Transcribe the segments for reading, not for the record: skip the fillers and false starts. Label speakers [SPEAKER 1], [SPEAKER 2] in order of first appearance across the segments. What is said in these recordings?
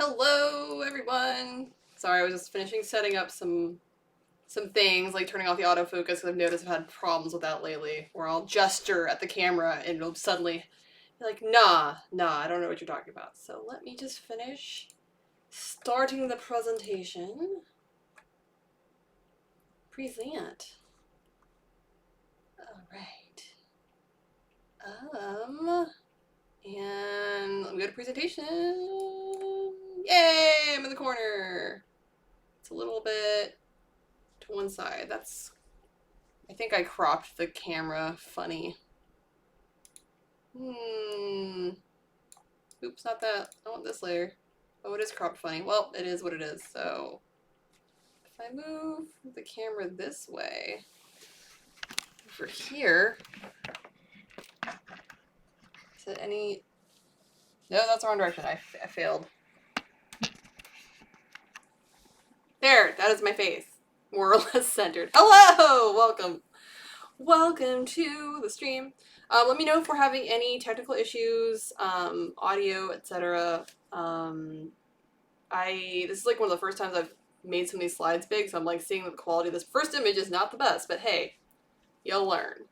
[SPEAKER 1] Hello, everyone. Sorry, I was just finishing setting up some things, like turning off the autofocus, because I've noticed I've had problems with that lately, where I'll gesture at the camera and it'll suddenly be like, nah, I don't know what you're talking about. So let me just finish starting the presentation. Present. All right. And let me go to presentation. Yay! I'm in the corner. It's a little bit to one side. I think I cropped the camera funny. Oops, not that. I want this layer. Oh, it is cropped funny. Well, it is what it is. So if I move the camera this way, over here, is it any... No, that's the wrong direction. I failed. There, that is my face. More or less centered. Hello! Welcome to the stream. Let me know if we're having any technical issues, audio, etc. This is like one of the first times I've made some of these slides big, so I'm like seeing that the quality of this first image is not the best, but hey, you'll learn.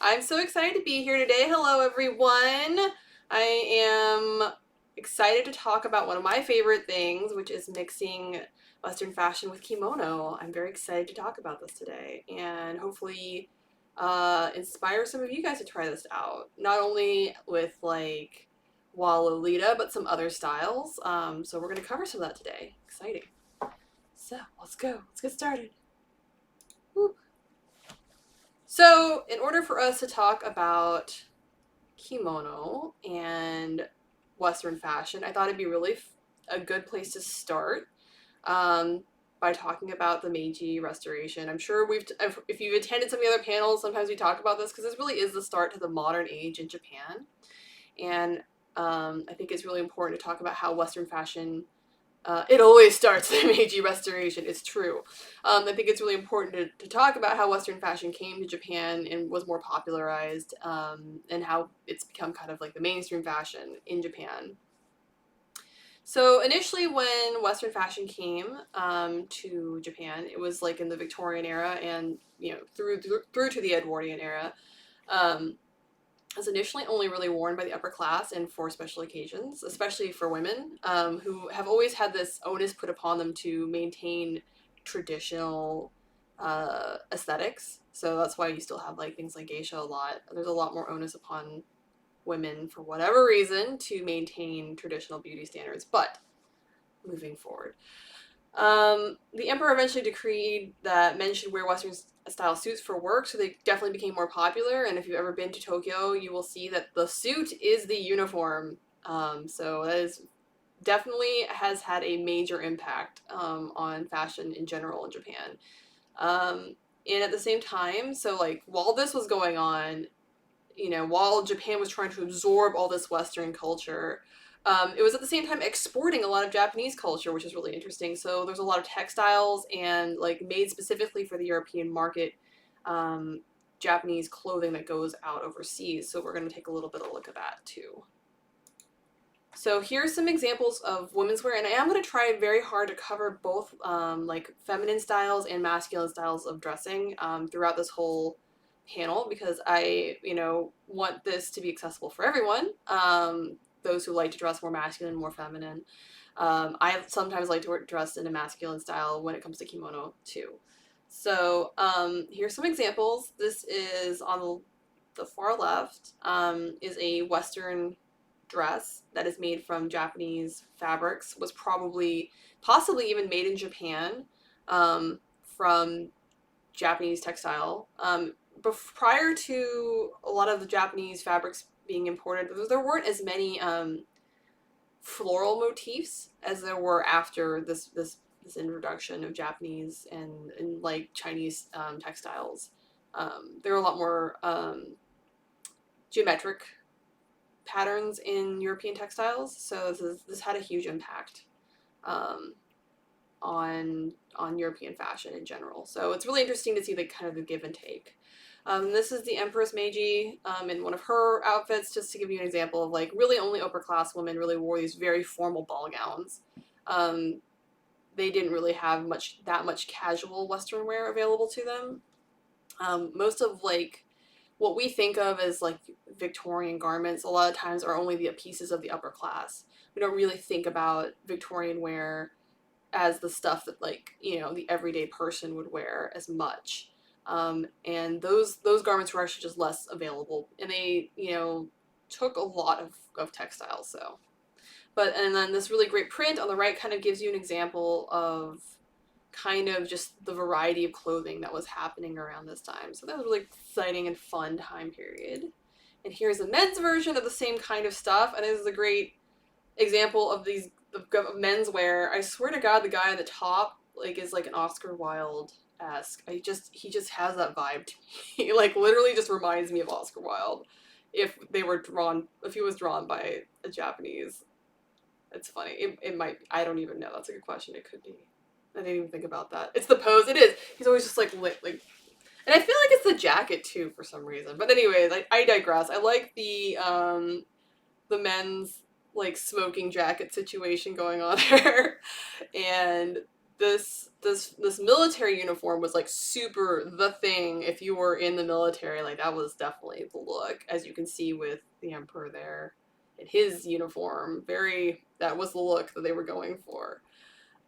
[SPEAKER 1] I'm so excited to be here today. Hello, everyone. I am excited to talk about one of my favorite things, which is mixing Western fashion with kimono. I'm very excited to talk about this today, and hopefully inspire some of you guys to try this out. Not only with like Lolita, but some other styles. So we're going to cover some of that today. Exciting. So let's go. Let's get started. Woo. So in order for us to talk about kimono and Western fashion, I thought it'd be really a good place to start by talking about the Meiji Restoration. I'm sure if you've attended some of the other panels, sometimes we talk about this because this really is the start to the modern age in Japan. And I think it's really important to talk about how Western fashion, it always starts the Meiji Restoration, it's true. I think it's really important to talk about how Western fashion came to Japan and was more popularized, and how it's become kind of like the mainstream fashion in Japan. So initially when Western fashion came to Japan, it was like in the Victorian era and, you know, through to the Edwardian era. Was initially only really worn by the upper class and for special occasions, especially for women, who have always had this onus put upon them to maintain traditional aesthetics. So that's why you still have like things like geisha a lot. There's a lot more onus upon women for whatever reason to maintain traditional beauty standards. But moving forward, the emperor eventually decreed that men should wear Western style suits for work, so they definitely became more popular. And if you've ever been to Tokyo, you will see that the suit is the uniform. So that is definitely has had a major impact on fashion in general in Japan. And at the same time, so like while this was going on, you know, while Japan was trying to absorb all this Western culture, it was at the same time exporting a lot of Japanese culture, which is really interesting. So there's a lot of textiles and like made specifically for the European market, Japanese clothing that goes out overseas. So we're going to take a little bit of a look at that too. So here's some examples of women's wear, and I am going to try very hard to cover both like feminine styles and masculine styles of dressing throughout this whole panel, because I, you know, want this to be accessible for everyone. Those who like to dress more masculine, more feminine. I sometimes like to dress in a masculine style when it comes to kimono too. So here's some examples. This is on the far left, is a Western dress that is made from Japanese fabrics, was possibly even made in Japan, from Japanese textile. Prior to a lot of the Japanese fabrics being imported, there weren't as many floral motifs as there were after this introduction of Japanese and like Chinese textiles. There were a lot more geometric patterns in European textiles, so this had a huge impact on European fashion in general. So it's really interesting to see the kind of the give and take. This is the Empress Meiji in one of her outfits, just to give you an example of like really only upper class women really wore these very formal ball gowns. They didn't really have that much casual Western wear available to them. Most of like what we think of as like Victorian garments a lot of times are only the pieces of the upper class. We don't really think about Victorian wear as the stuff that like, you know, the everyday person would wear as much. And those garments were actually just less available, and they, you know, took a lot of textiles. So, and then this really great print on the right kind of gives you an example of kind of just the variety of clothing that was happening around this time. So that was a really exciting and fun time period. And here's a men's version of the same kind of stuff, and this is a great example of these of menswear. I swear to God, the guy at the top like is like an Oscar Wilde-esque. He just has that vibe to me. He like literally just reminds me of Oscar Wilde if he was drawn by a Japanese. It's funny. It might. I don't even know. That's a good question. It could be. I didn't even think about that. It's the pose. It is. He's always just like lit, like, and I feel like it's the jacket too for some reason. But anyway, like I digress. I like the men's like smoking jacket situation going on there, and this military uniform was like super the thing if you were in the military. Like that was definitely the look, as you can see with the emperor there in his uniform. That was the look that they were going for.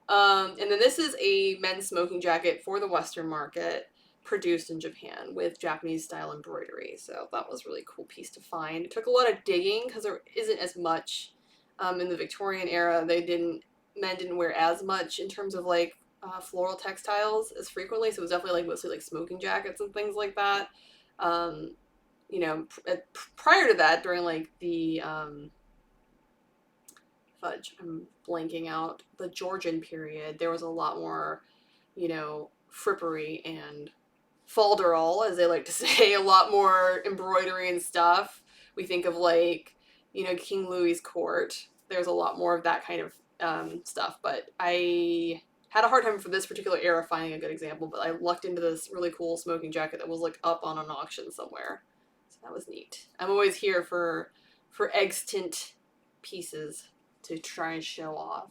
[SPEAKER 1] And then this is a men's smoking jacket for the Western market, produced in Japan with Japanese style embroidery. So that was a really cool piece to find. It took a lot of digging because there isn't as much in the Victorian era. Men didn't wear as much in terms of like floral textiles as frequently. So it was definitely like mostly like smoking jackets and things like that. You know, prior to that, during like the I'm blanking out, the Georgian period, there was a lot more, you know, frippery and folderol, as they like to say, a lot more embroidery and stuff. We think of like, you know, King Louis's court. There's a lot more of that kind of stuff, but I had a hard time for this particular era finding a good example, but I lucked into this really cool smoking jacket that was like up on an auction somewhere. So that was neat. I'm always here for extant pieces to try and show off.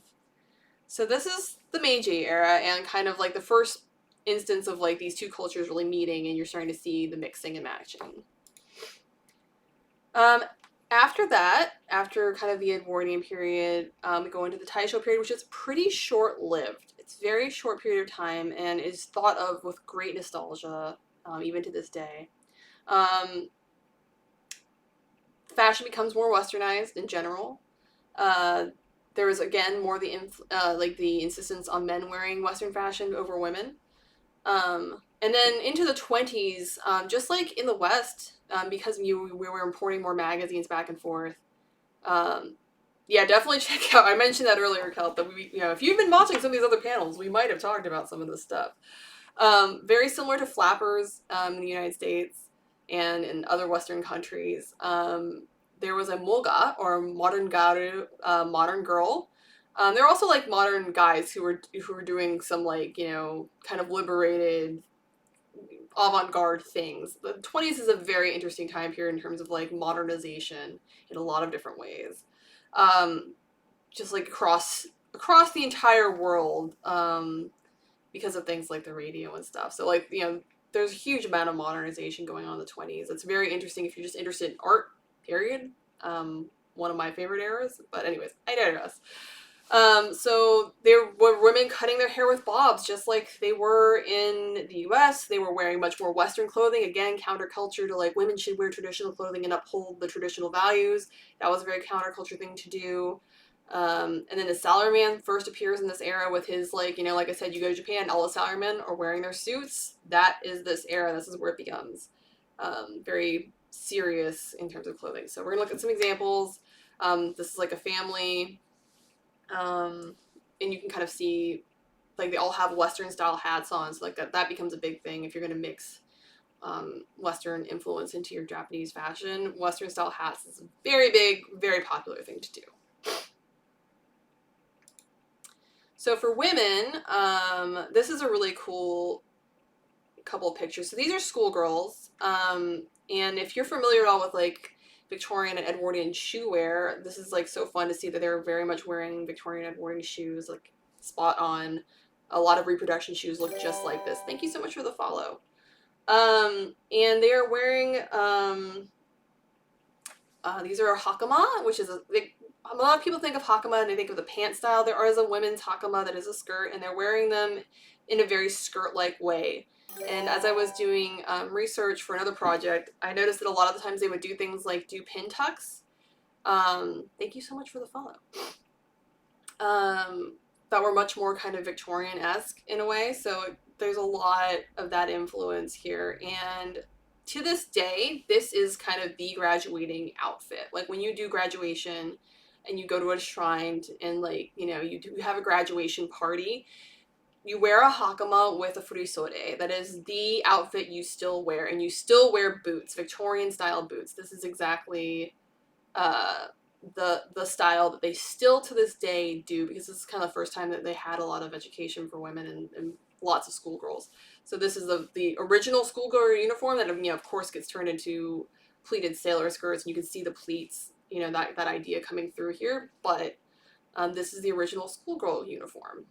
[SPEAKER 1] So this is the Meiji era and kind of like the first instance of like these two cultures really meeting, and you're starting to see the mixing and matching. After that, after kind of the Edwardian period, we go into the Taisho period, which is pretty short-lived. It's a very short period of time and is thought of with great nostalgia, even to this day. Fashion becomes more westernized in general. There was again more the insistence on men wearing Western fashion over women. And then into the 20s, just like in the West, because we were importing more magazines back and forth. Yeah, definitely check out. I mentioned that earlier, Kel, that if you've been watching some of these other panels, we might have talked about some of this stuff. Very similar to flappers in the United States and in other Western countries. There was a mulga, or modern garu, modern girl. There were also like modern guys who were doing some like, you know, kind of liberated avant-garde things. The 20s is a very interesting time period in terms of like modernization in a lot of different ways. Just like across the entire world, because of things like the radio and stuff. So like, you know, there's a huge amount of modernization going on in the 20s. It's very interesting if you're just interested in art, period. One of my favorite eras. But anyways, I digress. So there were women cutting their hair with bobs, just like they were in the US. They were wearing much more Western clothing. Again, counterculture to like women should wear traditional clothing and uphold the traditional values. That was a very counterculture thing to do. And then the salaryman first appears in this era with his, like, you know, like I said, you go to Japan, all the salarymen are wearing their suits. That is this era. This is where it becomes very serious in terms of clothing. So we're gonna look at some examples. This is like a family. And you can kind of see, like, they all have Western style hats on, so like that becomes a big thing if you're going to mix Western influence into your Japanese fashion. Western style hats is a very big, very popular thing to do. So for women, this is a really cool couple of pictures. So these are schoolgirls And if you're familiar at all with like Victorian and Edwardian shoe wear, this is like so fun to see that they're very much wearing Victorian and Edwardian shoes, like spot on. A lot of reproduction shoes look just like this. Thank you so much for the follow. And they are wearing, these are Hakama, which is a lot of people think of Hakama and they think of the pant style. There is a women's Hakama that is a skirt, and they're wearing them in a very skirt-like way. And as I was doing research for another project, I noticed that a lot of the times they would do things like do pin tucks. Thank you so much for the follow. That were much more kind of Victorian-esque in a way. So there's a lot of that influence here. And to this day, this is kind of the graduating outfit. Like when you do graduation and you go to a shrine and like, you know, you do have a graduation party, you wear a hakama with a furisode. That is the outfit you still wear, and you still wear boots, Victorian style boots. This is exactly the style that they still to this day do, because this is kind of the first time that they had a lot of education for women and lots of schoolgirls. So this is the original schoolgirl uniform that, you know, of course gets turned into pleated sailor skirts, and you can see the pleats, you know, that idea coming through here. But this is the original schoolgirl uniform.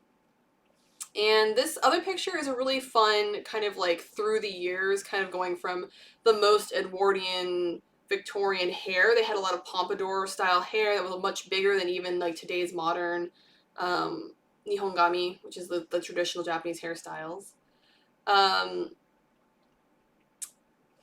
[SPEAKER 1] And this other picture is a really fun kind of like through the years, kind of going from the most Edwardian Victorian hair. They had a lot of pompadour style hair that was much bigger than even like today's modern nihongami, which is the traditional Japanese hairstyles.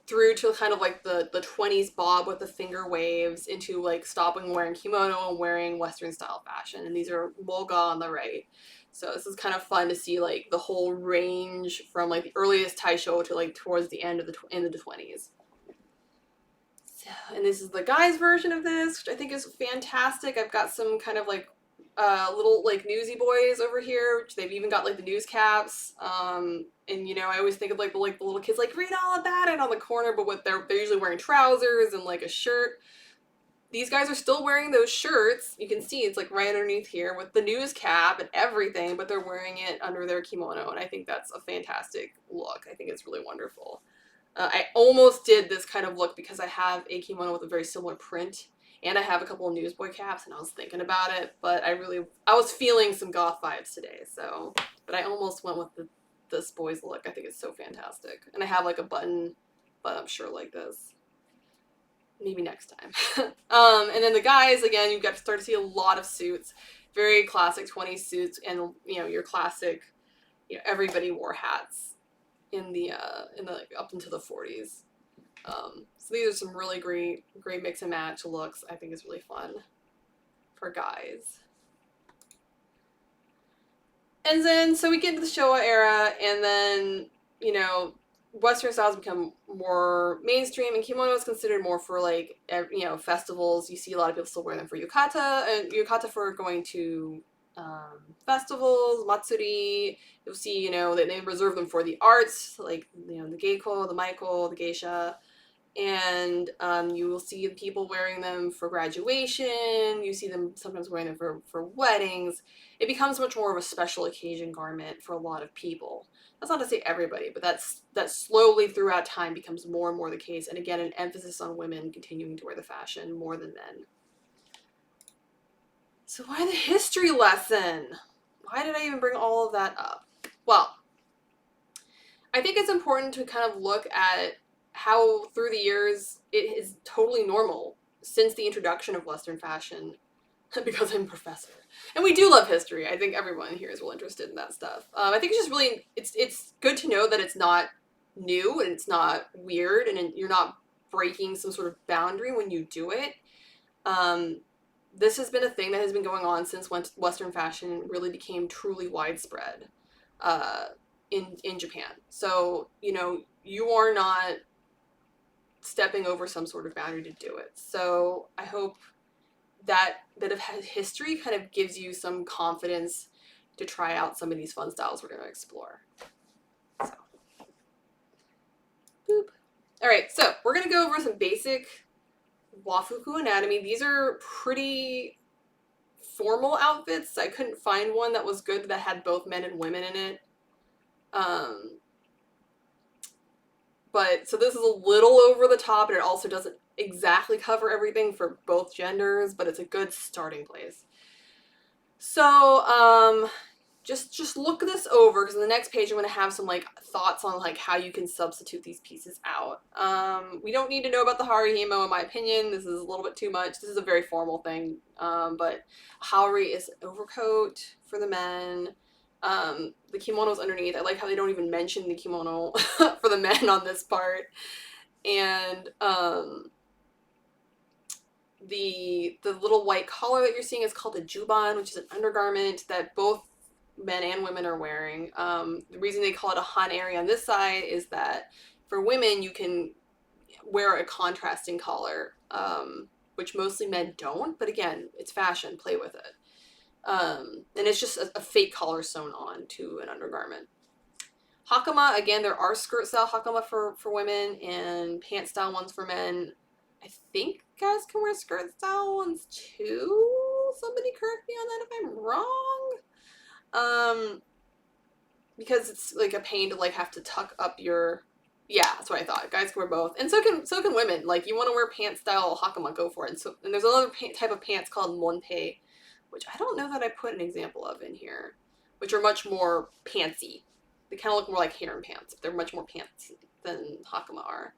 [SPEAKER 1] Through to kind of like the 20s bob with the finger waves, into like stopping wearing kimono and wearing Western style fashion. And these are moga on the right. So this is kind of fun to see like the whole range from like the earliest Taisho to like towards the end of the 20s. So, and this is the guys version of this, which I think is fantastic. I've got some kind of like little like newsy boys over here, which they've even got like the news caps. And you know, I always think of like the little kids like read all about it on the corner, but what they're usually wearing trousers and like a shirt. These guys are still wearing those shirts. You can see it's like right underneath here with the news cap and everything, but they're wearing it under their kimono, and I think that's a fantastic look. I think it's really wonderful. I almost did this kind of look because I have a kimono with a very similar print, and I have a couple of newsboy caps, and I was thinking about it, but I was feeling some goth vibes today, so, but I almost went with this boy's look. I think it's so fantastic. And I have like a button-up shirt like this. Maybe next time. And then the guys, again, you got to start to see a lot of suits, very classic 20s suits, and you know, your classic, you know, everybody wore hats in the like, up into the 40s. So these are some really great mix and match looks. I think it's really fun for guys. And then, so we get into the Showa era, and then, you know, Western styles become more mainstream, and kimono is considered more for like, you know, festivals. You see a lot of people still wear them for yukata, and yukata for going to festivals, matsuri. You'll see, you know, they reserve them for the arts, like, you know, the geiko, the maiko, the geisha. And you will see people wearing them for graduation. You see them sometimes wearing them for weddings. It becomes much more of a special occasion garment for a lot of people. That's not to say everybody, but that slowly throughout time becomes more and more the case. And again, an emphasis on women continuing to wear the fashion more than men. So why the history lesson? Why did I even bring all of that up? Well, I think it's important to kind of look at how through the years it is totally normal since the introduction of Western fashion, because I'm a professor. And we do love history. I think everyone here is well interested in that stuff. I think it's just really, it's good to know that it's not new and it's not weird and you're not breaking some sort of boundary when you do it. This has been a thing that has been going on since Western fashion really became truly widespread in Japan. So, you know, you are not stepping over some sort of boundary to do it. So I hope that bit of history kind of gives you some confidence to try out some of these fun styles we're going to explore. So, boop. All right, so we're going to go over some basic wafuku anatomy. These are pretty formal outfits. I couldn't find one that was good that had both men and women in it. But, so this is a little over the top, and it also doesn't exactly cover everything for both genders, but it's a good starting place. So, just look this over, because in the next page I'm going to have some, like, thoughts on, like, how you can substitute these pieces out. We don't need to know about the Harihimo, in my opinion. This is a little bit too much. This is a very formal thing, but Haori is an overcoat for the men. The kimono's underneath. I like how they don't even mention the kimono for the men on this part. And, the little white collar that you're seeing is called a juban, which is an undergarment that both men and women are wearing. The reason they call it a han area on this side is that for women you can wear a contrasting collar, which mostly men don't, but again, it's fashion, play with it. And it's just a fake collar sewn on to an undergarment. Hakama, again, there are skirt style hakama for women and pant style ones for men. I think guys can wear skirt style ones too. Somebody correct me on that if I'm wrong. Because it's like a pain to like have to tuck up your, yeah, that's what I thought. Guys can wear both, and so can women. Like, you want to wear pant style hakama, go for it. And there's another type of pants called monpe, which I don't know that I put an example of in here, which are much more pantsy. They kind of look more like harem pants, but they're much more pantsy than hakama are.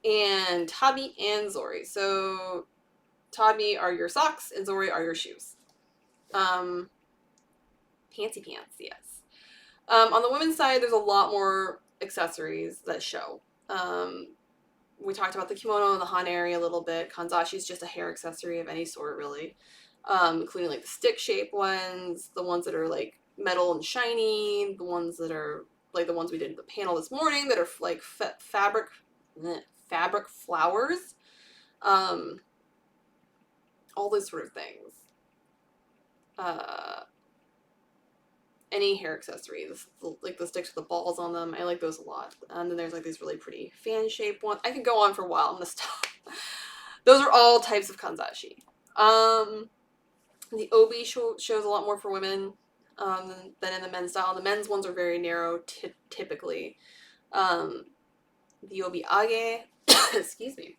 [SPEAKER 1] And tabi and zori. So tabi are your socks and zori are your shoes. Pantsy pants, yes. On the women's side, there's a lot more accessories that show. We talked about the kimono and the han area a little bit. Kanzashi is just a hair accessory of any sort, really. Including like the stick shape ones, the ones that are like metal and shiny, the ones that are like the ones we did in the panel this morning that are like fabric flowers, all those sort of things. Any hair accessories, like the sticks with the balls on them, I like those a lot. And then there's like these really pretty fan shaped ones. I could go on for a while. I'm gonna stop. Those are all types of kanzashi. The obi shows a lot more for women than in the men's style. The men's ones are very narrow, typically. The obi age, excuse me.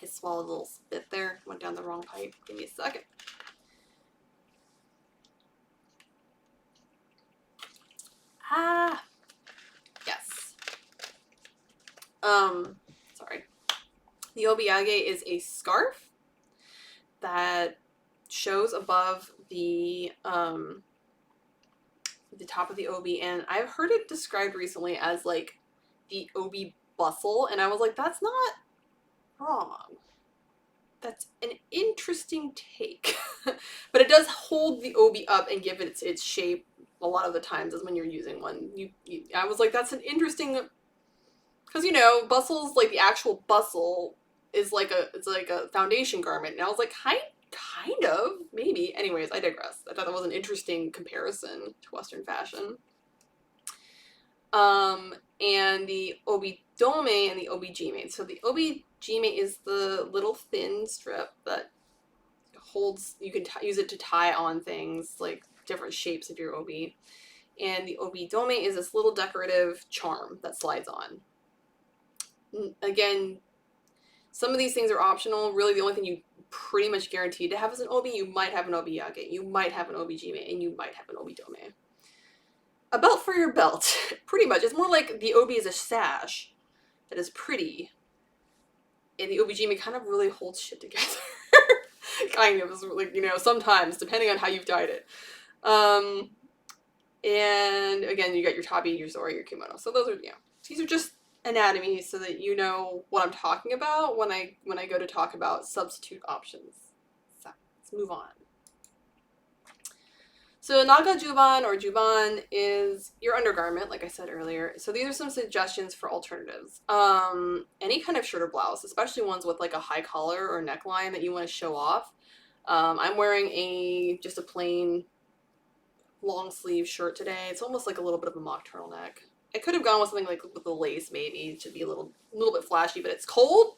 [SPEAKER 1] I swallowed a little spit there. Went down the wrong pipe. Give me a second. Yes. Sorry. The obi age is a scarf that shows above the top of the obi, and I've heard it described recently as like the obi bustle, and I was like, that's not wrong. That's an interesting take. But it does hold the obi up and give it its shape a lot of the times as when you're using one. I was like, that's an interesting, because, you know, bustles, like the actual bustle is like it's like a foundation garment, and I was like, kind of, maybe. Anyways, I digress. I thought that was an interesting comparison to Western fashion. And the obi-dome and the obi-jime. So the obi-jime is the little thin strip that holds, you can use it to tie on things, like different shapes of your obi. And the obi-dome is this little decorative charm that slides on. Again, some of these things are optional. Really, the only thing you pretty much guaranteed to have is an obi. You might have an obi-yage, you might have an obi-jime, and you might have an obi-dome. A belt for your belt, pretty much. It's more like the obi is a sash that is pretty, and the obi-jime kind of really holds shit together. Kind of, like, you know, sometimes, depending on how you've dyed it. And again, you got your tabi, your zori, your kimono. So those are, you know, these are just anatomy so that you know what I'm talking about when I go to talk about substitute options. So let's move on. So naga juban or juban is your undergarment, like I said earlier. So these are some suggestions for alternatives. Any kind of shirt or blouse, especially ones with like a high collar or neckline that you want to show off. I'm wearing just a plain long sleeve shirt today. It's almost like a little bit of a mock turtleneck. I could have gone with something like with the lace maybe to be a little bit flashy, but it's cold,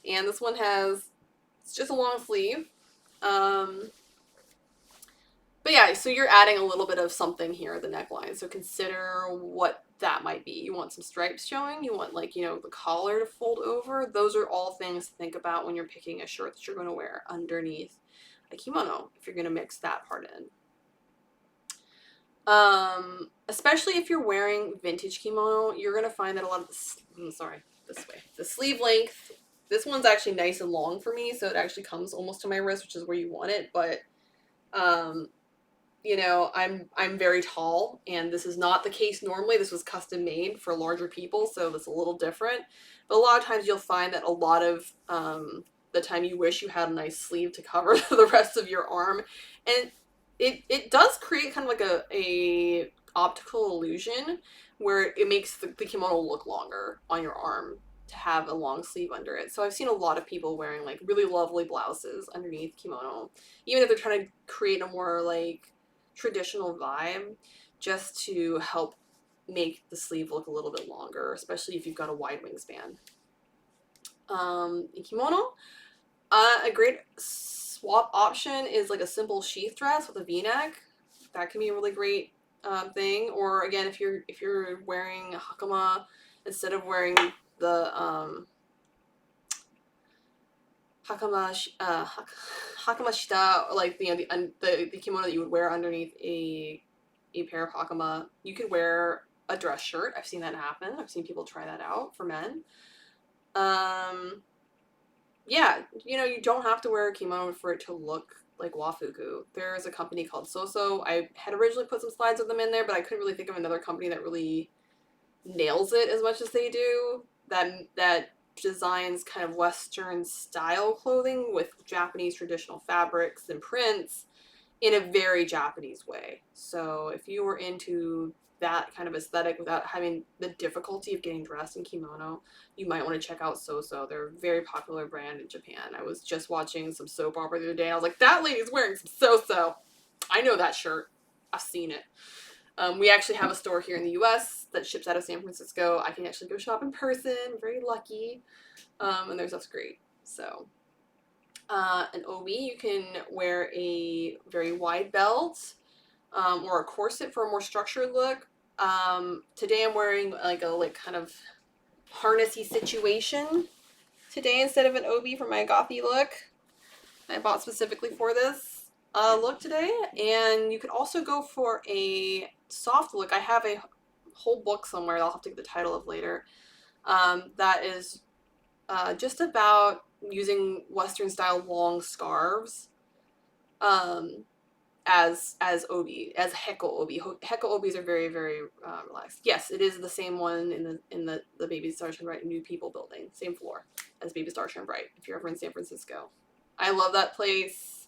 [SPEAKER 1] and this one it's just a long sleeve. But But yeah, so you're adding a little bit of something here at the neckline. So consider what that might be. You want some stripes showing. You want, like, you know, the collar to fold over. Those are all things to think about when you're picking a shirt that you're going to wear underneath a kimono, if you're going to mix that part in. Especially if you're wearing vintage kimono, you're going to find that a lot of the sleeve length, this one's actually nice and long for me, so it actually comes almost to my wrist, which is where you want it, but, you know, I'm very tall, and this is not the case normally. This was custom made for larger people, so it's a little different. But a lot of times you'll find that a lot of the time you wish you had a nice sleeve to cover the rest of your arm, and it does create kind of like a optical illusion where it makes the kimono look longer on your arm to have a long sleeve under it. So I've seen a lot of people wearing like really lovely blouses underneath kimono, even if they're trying to create a more like traditional vibe, just to help make the sleeve look a little bit longer, especially if you've got a wide wingspan. In kimono, a great swap option is like a simple sheath dress with a V-neck. That can be a really great thing. Or again, if you're wearing hakama, instead of wearing the hakama shita, like, you know, the kimono that you would wear underneath a pair of hakama, you could wear a dress shirt. I've seen that happen. I've seen people try that out for men. Yeah, you know, you don't have to wear a kimono for it to look like wafuku. There's a company called Soso. I had originally put some slides of them in there, but I couldn't really think of another company that really nails it as much as they do. That designs kind of Western style clothing with Japanese traditional fabrics and prints in a very Japanese way. So if you were into that kind of aesthetic without having the difficulty of getting dressed in kimono, you might want to check out Soso. They're a very popular brand in Japan. I was just watching some soap opera the other day, and I was like, that lady's wearing some Soso. I know that shirt. I've seen it. We actually have a store here in the US that ships out of San Francisco. I can actually go shop in person. I'm very lucky. And their stuff's great. So, an obi, you can wear a very wide belt, or a corset for a more structured look. Today I'm wearing like a kind of harnessy situation today instead of an obi for my gothy look. I bought specifically for this look today. And you could also go for a soft look. I have a whole book somewhere that I'll have to get the title of later, that is just about using Western style long scarves as obi, as heko obi. Heko obis are very, very relaxed. Yes, it is the same one in the Baby Starshine Bright New People building, same floor as Baby Starshine Bright. If you're ever in San Francisco, I love that place.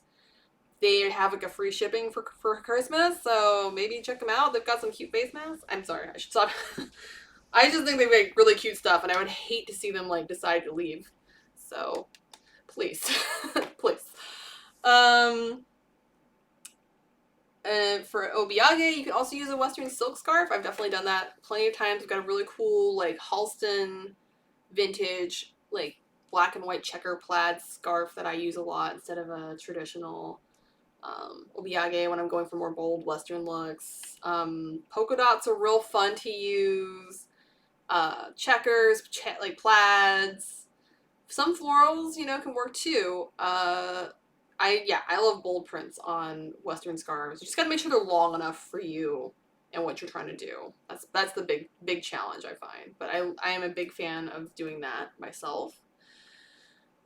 [SPEAKER 1] They have like a free shipping for Christmas, so maybe check them out. They've got some cute face masks. I'm sorry, I should stop. I just think they make really cute stuff, and I would hate to see them like decide to leave. So, please, please. And for obiage, you can also use a Western silk scarf. I've definitely done that plenty of times. We've got a really cool like Halston vintage like black and white checker plaid scarf that I use a lot instead of a traditional obiage when I'm going for more bold Western looks. Polka dots are real fun to use. Checkers, like plaids. Some florals, you know, can work too. I love bold prints on Western scarves. You just gotta make sure they're long enough for you and what you're trying to do. That's the big challenge I find. But I am a big fan of doing that myself.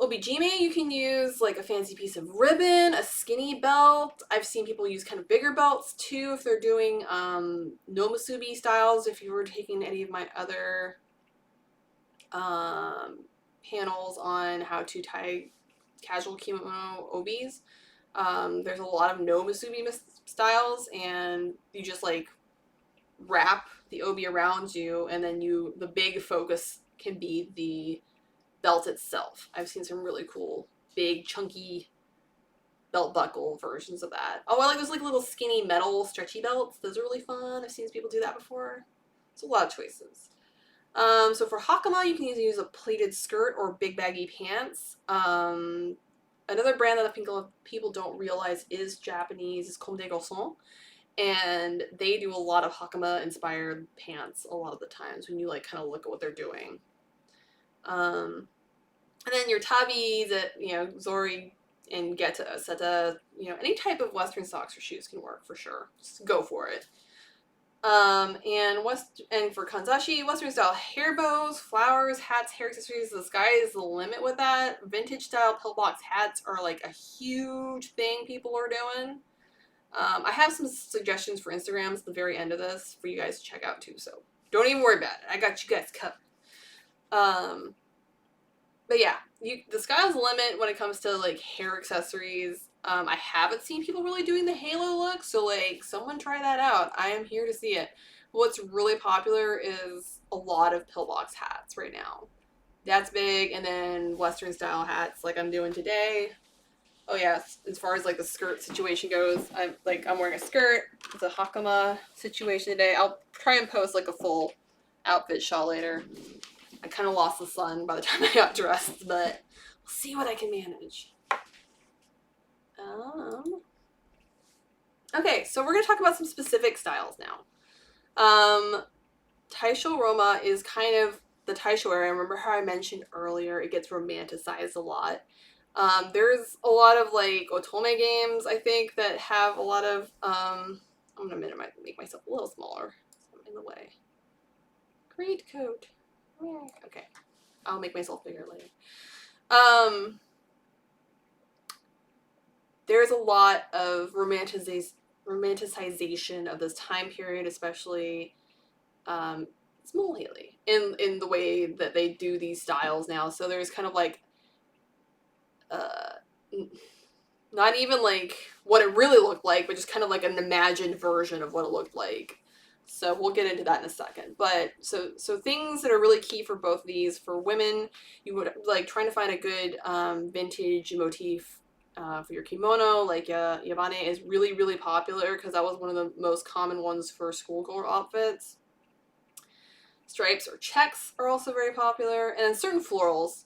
[SPEAKER 1] Obijime, you can use like a fancy piece of ribbon, a skinny belt. I've seen people use kind of bigger belts too if they're doing no musubi styles. If you were taking any of my other panels on how to tie casual kimono obis, there's a lot of no musubi styles, and you just like wrap the obi around you, and then the big focus can be the belt itself. I've seen some really cool big chunky belt buckle versions of that. Oh, I like those like little skinny metal stretchy belts. Those are really fun. I've seen people do that before. It's a lot of choices. So for Hakama, you can either use a pleated skirt or big baggy pants. another brand that I think a lot of people don't realize is Japanese is Comme des Garçons. And they do a lot of Hakama inspired pants a lot of the times when you like kind of look at what they're doing. And then your tabis at, you know, Zori and Geta, Seta, you know, any type of Western socks or shoes can work for sure. Just go for it. And for Kanzashi, Western style hair bows, flowers, hats, hair accessories, the sky is the limit with that. Vintage style pillbox hats are like a huge thing people are doing. I have some suggestions for Instagrams at the very end of this for you guys to check out too, so don't even worry about it. I got you guys covered. But yeah, the sky's the limit when it comes to like hair accessories. I haven't seen people really doing the halo look, so like someone try that out. I am here to see it. What's really popular is a lot of pillbox hats right now. That's big, and then Western style hats like I'm doing today. Oh yeah, as far as like the skirt situation goes, I'm wearing a skirt. It's a Hakama situation today. I'll try and post like a full outfit shot later. I kind of lost the sun by the time I got dressed, but we'll see what I can manage. Okay, so we're going to talk about some specific styles now. Taisho Roma is kind of the Taisho era. Remember how I mentioned earlier, it gets romanticized a lot. There's a lot of like otome games, I think, that have a lot of, I'm going to make myself a little smaller, so I'm in the way. Great coat. Okay, I'll make myself bigger later. There's a lot of romanticization of this time period, especially small Haley, in the way that they do these styles now. So there's kind of like not even like what it really looked like, but just kind of like an imagined version of what it looked like. So we'll get into that in a second. But so things that are really key for both of these. For women, you would like trying to find a good vintage motif for your kimono. Like yabane is really, really popular because that was one of the most common ones for schoolgirl outfits. Stripes or checks are also very popular. And then certain florals,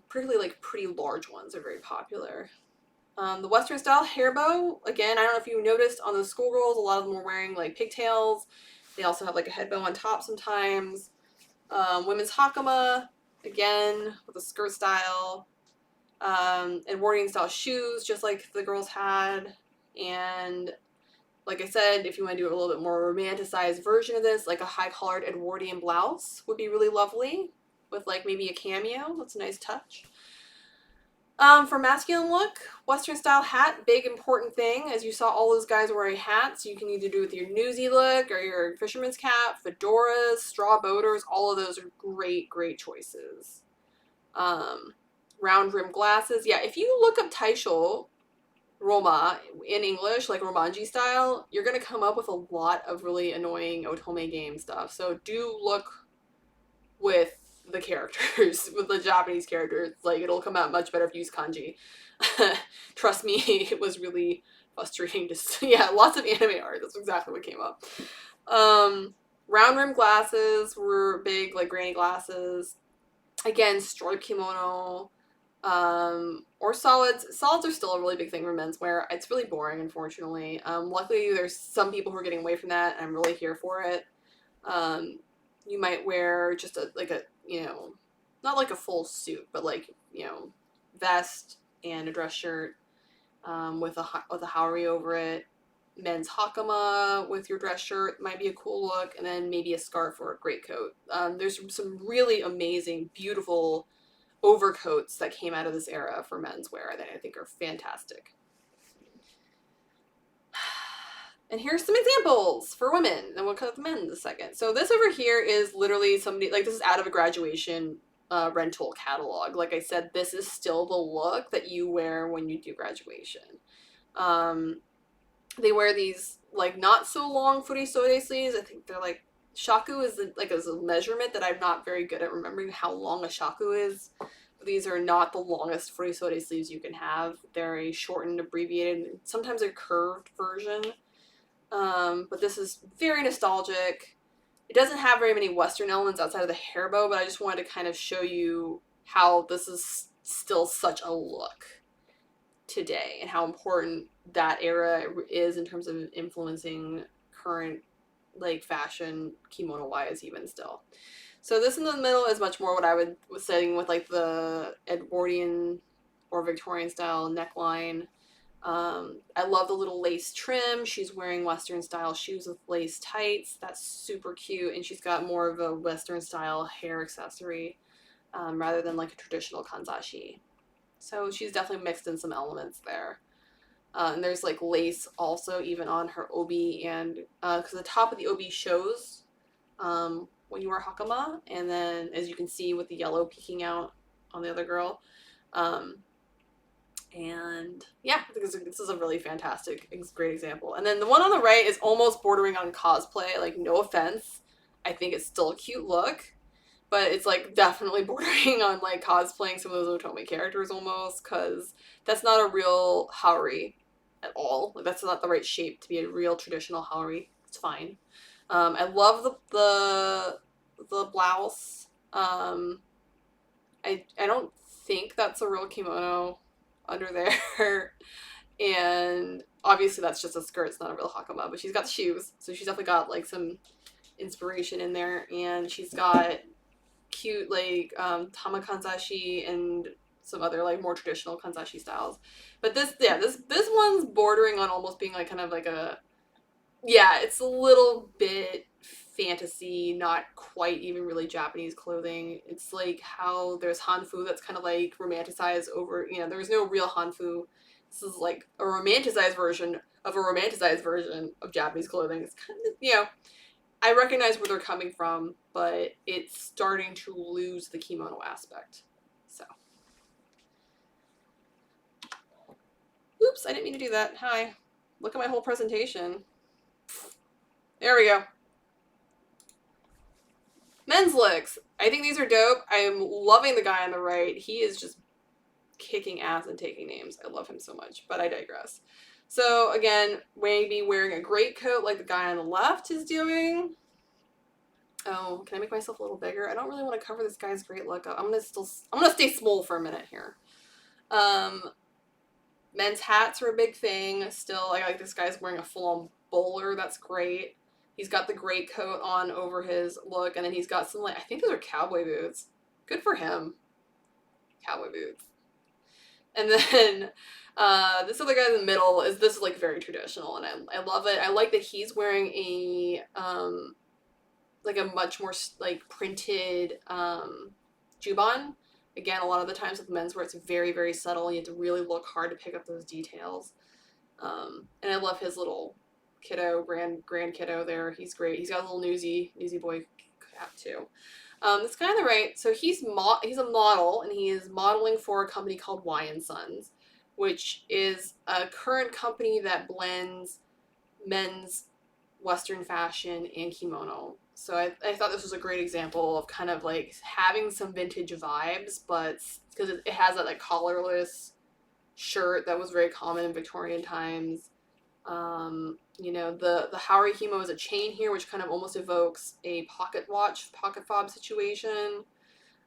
[SPEAKER 1] particularly like pretty large ones, are very popular. The Western style hair bow, again, I don't know if you noticed on the schoolgirls, a lot of them were wearing like pigtails. They also have like a head bow on top sometimes. Women's Hakama, again, with a skirt style. Edwardian style shoes, just like the girls had. And like I said, if you want to do a little bit more romanticized version of this, like a high collared Edwardian blouse would be really lovely with like maybe a cameo. That's a nice touch. For masculine look, Western style hat, big important thing. As you saw all those guys wearing hats, you can either do with your newsy look or your fisherman's cap, fedoras, straw boaters, all of those are great, great choices. Round rim glasses. Yeah, if you look up Taisho Roma in English, like Romanji style, you're going to come up with a lot of really annoying otome game stuff. So do look with the characters, with the Japanese characters. Like, it'll come out much better if you use kanji. Trust me, it was really frustrating to see. Yeah, lots of anime art. That's exactly what came up. Round rim glasses were big, like granny glasses. Again, striped kimono. Or solids. Solids are still a really big thing for menswear. It's really boring, unfortunately. Luckily, there's some people who are getting away from that, and I'm really here for it. You might wear just not like a full suit, but like, vest and a dress shirt with a haori over it. Men's hakama with your dress shirt might be a cool look, and then maybe a scarf or a greatcoat. There's some really amazing, beautiful overcoats that came out of this era for menswear that I think are fantastic. And here's some examples for women, and we'll cut the men in a second. So this over here is literally somebody, like, this is out of a graduation rental catalog. Like I said, this is still the look that you wear when you do graduation. They wear these, like, not so long furisode sleeves. I think they're like, shaku is a measurement that I'm not very good at remembering how long a shaku is. These are not the longest furisode sleeves you can have. They're a shortened, abbreviated, sometimes a curved version. But this is very nostalgic. It doesn't have very many Western elements outside of the hair bow, but I just wanted to kind of show you how this is still such a look. today and how important that era is in terms of influencing current like fashion kimono wise even still. So this in the middle is much more what I would was saying with like the Edwardian or Victorian style neckline. I love the little lace trim. She's wearing Western style shoes with lace tights. That's super cute. And she's got more of a Western style hair accessory rather than like a traditional kanzashi. So she's definitely mixed in some elements there. And there's like lace also even on her obi, and because the top of the obi shows when you wear hakama, and then as you can see with the yellow peeking out on the other girl. And yeah, I think this is a really fantastic, great example. And then the one on the right is almost bordering on cosplay. Like, no offense, I think it's still a cute look, but it's like definitely bordering on like cosplaying some of those Otome characters almost, because that's not a real haori at all. Like, that's not the right shape to be a real traditional haori. It's fine. I love the blouse. I don't think that's a real kimono under there. And obviously that's just a skirt, it's not a real hakama, but she's got the shoes, so she's definitely got like some inspiration in there. And she's got cute like tama kanzashi and some other like more traditional kanzashi styles. But this one's bordering on almost being like kind of like a, yeah, it's a little bit fantasy, not quite even really Japanese clothing. It's like how there's hanfu that's kind of like romanticized over, there's no real hanfu. This is like a romanticized version of Japanese clothing. It's kind of, I recognize where they're coming from, but it's starting to lose the kimono aspect. So. Oops, I didn't mean to do that. Hi. Look at my whole presentation. There we go. Men's looks. I think these are dope. I'm loving the guy on the right. He is just kicking ass and taking names. I love him so much, but I digress. So again, maybe wearing a greatcoat like the guy on the left is doing. Oh, can I make myself a little bigger? I don't really want to cover this guy's great look up. I'm gonna stay small for a minute here. Men's hats are a big thing. Still, I like this guy's wearing a full-on bowler. That's great. He's got the great coat on over his look, and then he's got some, like, I think those are cowboy boots. Good for him. Cowboy boots. And then this other guy in the middle this is like very traditional, and I love it. I like that he's wearing a like a much more like printed juban. Again, a lot of the times with menswear, it's very, very subtle. You have to really look hard to pick up those details. And I love his little kiddo, grand kiddo there. He's great. He's got a little newsy boy cap too. This guy on the right, so he's a model, and he is modeling for a company called Y & Sons, which is a current company that blends men's Western fashion and kimono. So I thought this was a great example of kind of like having some vintage vibes, but because it has that like collarless shirt that was very common in Victorian times. The Haori Himo is a chain here, which kind of almost evokes a pocket fob situation.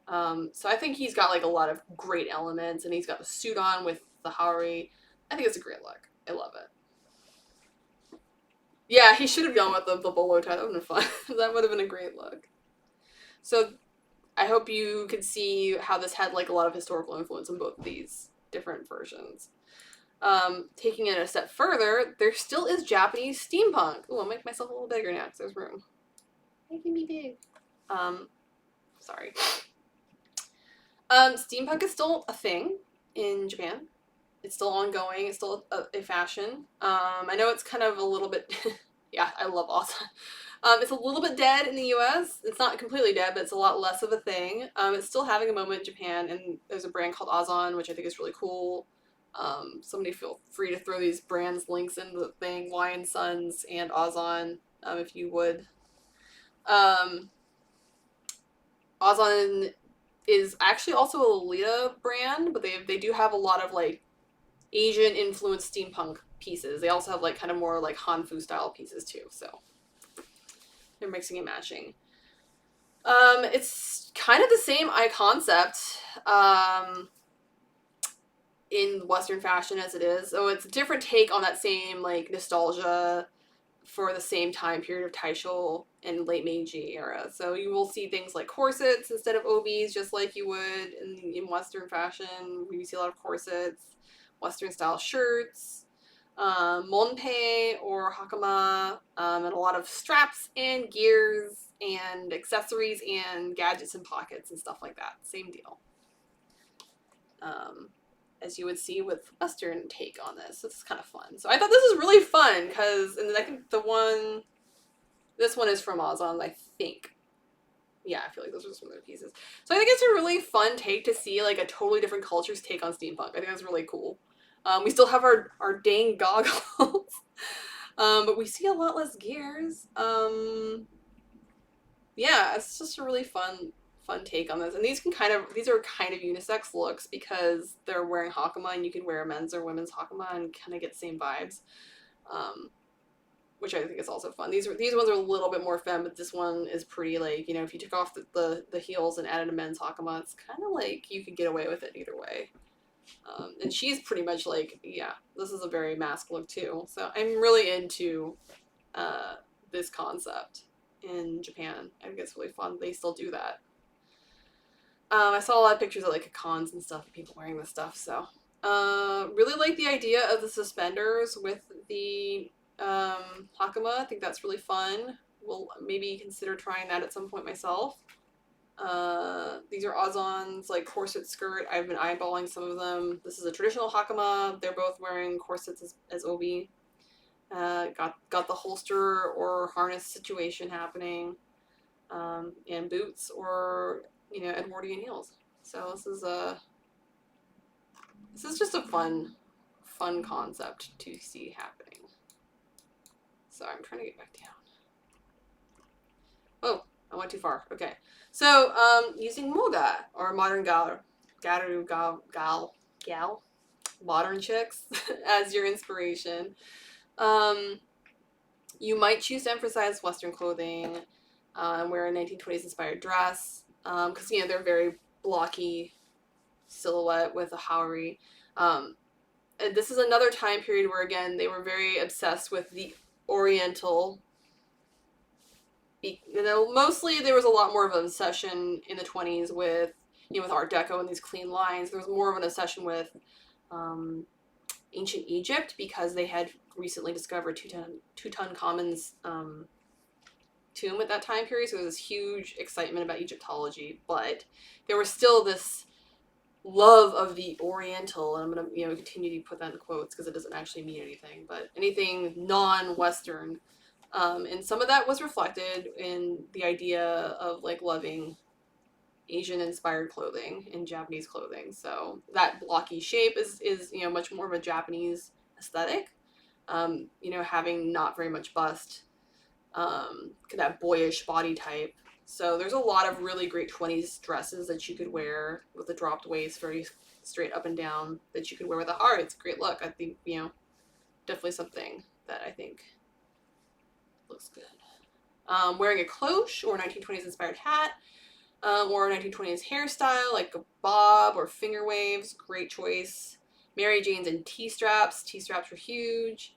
[SPEAKER 1] So I think he's got like a lot of great elements, and he's got the suit on with the Haori. I think it's a great look. I love it. Yeah, he should have gone with the bolo tie. That would have been fun. That would have been a great look. So I hope you could see how this had like a lot of historical influence in both of these different versions. Taking it a step further, there still is Japanese steampunk. Oh, I'll make myself a little bigger now because there's room. Making me big. Sorry. Steampunk is still a thing in Japan. It's still ongoing. It's still a fashion. I know it's kind of a little bit... yeah, I love Ozan. It's a little bit dead in the US. It's not completely dead, but it's a lot less of a thing. It's still having a moment in Japan, and there's a brand called Ozan, which I think is really cool. Somebody feel free to throw these brands links in the thing, Y & Sons and Ozan, if you would. Ozan is actually also a Lolita brand, but they do have a lot of like Asian influenced steampunk pieces. They also have like kind of more like Hanfu style pieces too, so they're mixing and matching. It's kind of the same eye concept. in Western fashion as it is. So it's a different take on that same like nostalgia for the same time period of Taisho and late Meiji era. So you will see things like corsets instead of obis, just like you would in Western fashion. You see a lot of corsets, Western style shirts, monpei or hakama, and a lot of straps and gears and accessories and gadgets and pockets and stuff like that. Same deal. As you would see with Western take on this. This is kind of fun. So I thought this was really fun because, and I think this one is from Ozon, I think. Yeah, I feel like those are some of the pieces. So I think it's a really fun take to see like a totally different culture's take on steampunk. I think that's really cool. We still have our dang goggles, but we see a lot less gears. Yeah, it's just a really fun take on this. And these are kind of unisex looks because they're wearing Hakama, and you can wear a men's or women's Hakama and kind of get the same vibes, which I think is also fun. These ones are a little bit more femme, but this one is pretty like, you know, if you took off the heels and added a men's Hakama, it's kind of like you could get away with it either way. And she's pretty much like, yeah, this is a very masc look too. So I'm really into this concept in Japan. I think it's really fun. They still do that. I saw a lot of pictures at like cons and stuff of people wearing this stuff, so really like the idea of the suspenders with the Hakama. I think that's really fun. We'll maybe consider trying that at some point myself. These are Ozon's like corset skirt. I've been eyeballing some of them. This is a traditional Hakama. They're both wearing corsets as obi. Got the holster or harness situation happening, and boots or, you know, Edwardian heels. So this is just a fun concept to see happening. Sorry, I'm trying to get back down. Oh, I went too far. Okay. So, using Moga or modern gal, modern chicks as your inspiration. You might choose to emphasize Western clothing, and wear a 1920s inspired dress, because, you know, they're very blocky silhouette with a haori. And this is another time period where, again, they were very obsessed with the Oriental. You know, mostly there was a lot more of an obsession in the 20s with, you know, with Art Deco and these clean lines. There was more of an obsession with ancient Egypt because they had recently discovered Tutankhamun's tomb at that time period. So there was this huge excitement about Egyptology, but there was still this love of the Oriental, and I'm gonna, you know, continue to put that in quotes because it doesn't actually mean anything, but anything non-Western. And some of that was reflected in the idea of like loving Asian-inspired clothing and Japanese clothing. So that blocky shape is you know, much more of a Japanese aesthetic. You know, having not very much bust, that boyish body type. So there's a lot of really great 20s dresses that you could wear with a dropped waist, very straight up and down, that you could wear with a heart. It's a great look. I think, you know, definitely something that I think looks good. Wearing a cloche or 1920s inspired hat, or a 1920s hairstyle like a bob or finger waves, great choice. Mary Janes and T-straps. T-straps were huge.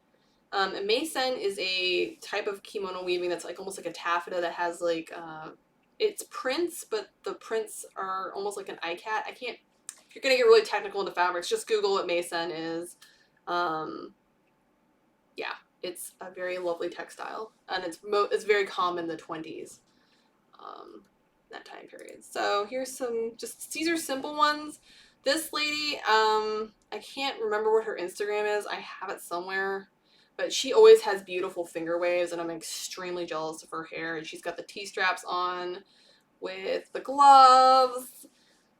[SPEAKER 1] And meisen is a type of kimono weaving that's like almost like a taffeta that has like, it's prints, but the prints are almost like an ikat. If you're gonna get really technical into fabrics, just Google what meisen is. Yeah, it's a very lovely textile, and it's very common in the 20s, that time period. So here's these are simple ones. This lady, I can't remember what her Instagram is. I have it somewhere. But she always has beautiful finger waves, and I'm extremely jealous of her hair. And she's got the T-straps on with the gloves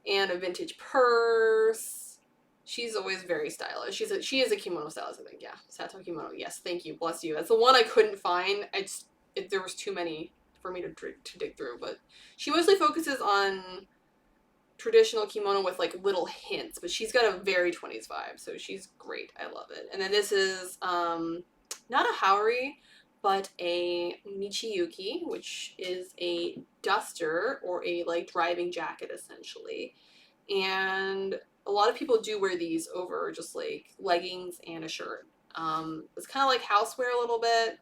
[SPEAKER 1] and a vintage purse. She's always very stylish. She is a kimono stylist, I think. Yeah, Sato Kimono. Yes, thank you. Bless you. That's the one I couldn't find. There was too many for me to dig through. But she mostly focuses on traditional kimono with like little hints, but she's got a very 20s vibe, so she's great. I love it. And then this is not a haori, but a michiyuki, which is a duster or a like driving jacket essentially. And a lot of people do wear these over just like leggings and a shirt. It's kind of like housewear a little bit,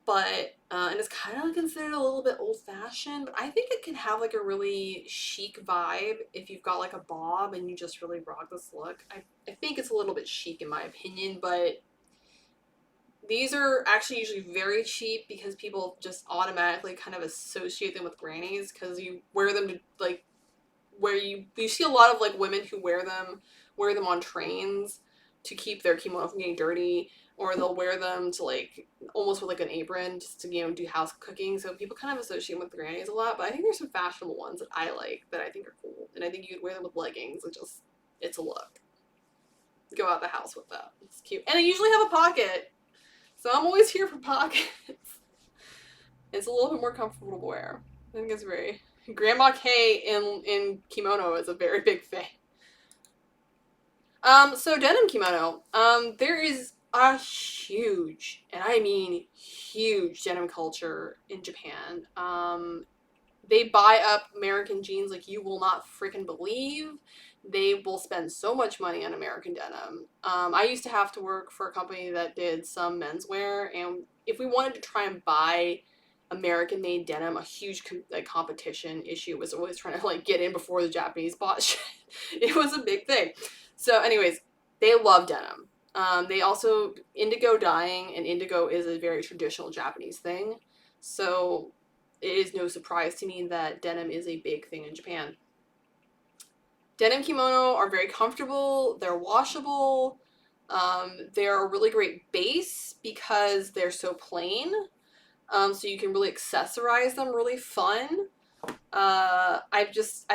[SPEAKER 1] but and it's kind of considered a little bit old-fashioned, but I think it can have like a really chic vibe if you've got like a bob and you just really rock this look. I think it's a little bit chic in my opinion, but these are actually usually very cheap because people just automatically kind of associate them with grannies because you wear them to like where you see a lot of like women who wear them on trains to keep their kimono from getting dirty, or they'll wear them to like almost with like an apron just to do house cooking. So people kind of associate them with the grannies a lot, but I think there's some fashionable ones that I like that I think are cool, and I think you could wear them with leggings. It's a look. Go out the house with that. It's cute, and I usually have a pocket. So I'm always here for pockets. It's a little bit more comfortable to wear. I think it's very... Grandma Kei in kimono is a very big thing. So denim kimono. There is a huge, and I mean huge, denim culture in Japan. They buy up American jeans like you will not freaking believe. They will spend so much money on American denim. I used to have to work for a company that did some menswear, and if we wanted to try and buy American-made denim, a huge competition issue was always trying to like get in before the Japanese bought shit. It was a big thing. So, anyways, they love denim. They also indigo dyeing, and indigo is a very traditional Japanese thing. So it is no surprise to me that denim is a big thing in Japan. Denim kimono are very comfortable. They're washable. They're a really great base because they're so plain. So you can really accessorize them really fun. I've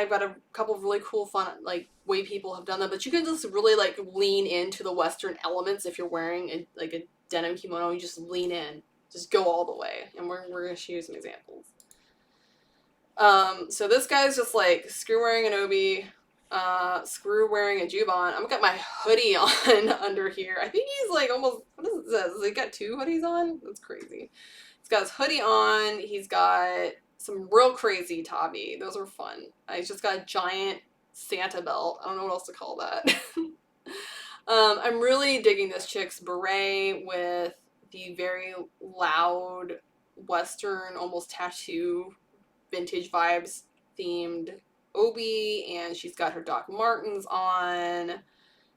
[SPEAKER 1] got a couple of really cool fun like way people have done them, but you can just really like lean into the Western elements if you're wearing a denim kimono. You just lean in, just go all the way, and we're gonna show you some examples. So this guy's just like screw wearing an obi, screw wearing a juban. I've got my hoodie on under here. I think he's like almost, what does it say? Has he got two hoodies on? That's crazy. He's got his hoodie on. He's got some real crazy tabi. Those are fun. He's just got a giant Santa belt. I don't know what else to call that. I'm really digging this chick's beret with the very loud Western, almost tattoo, vintage vibes themed obi, and she's got her Doc Martens on,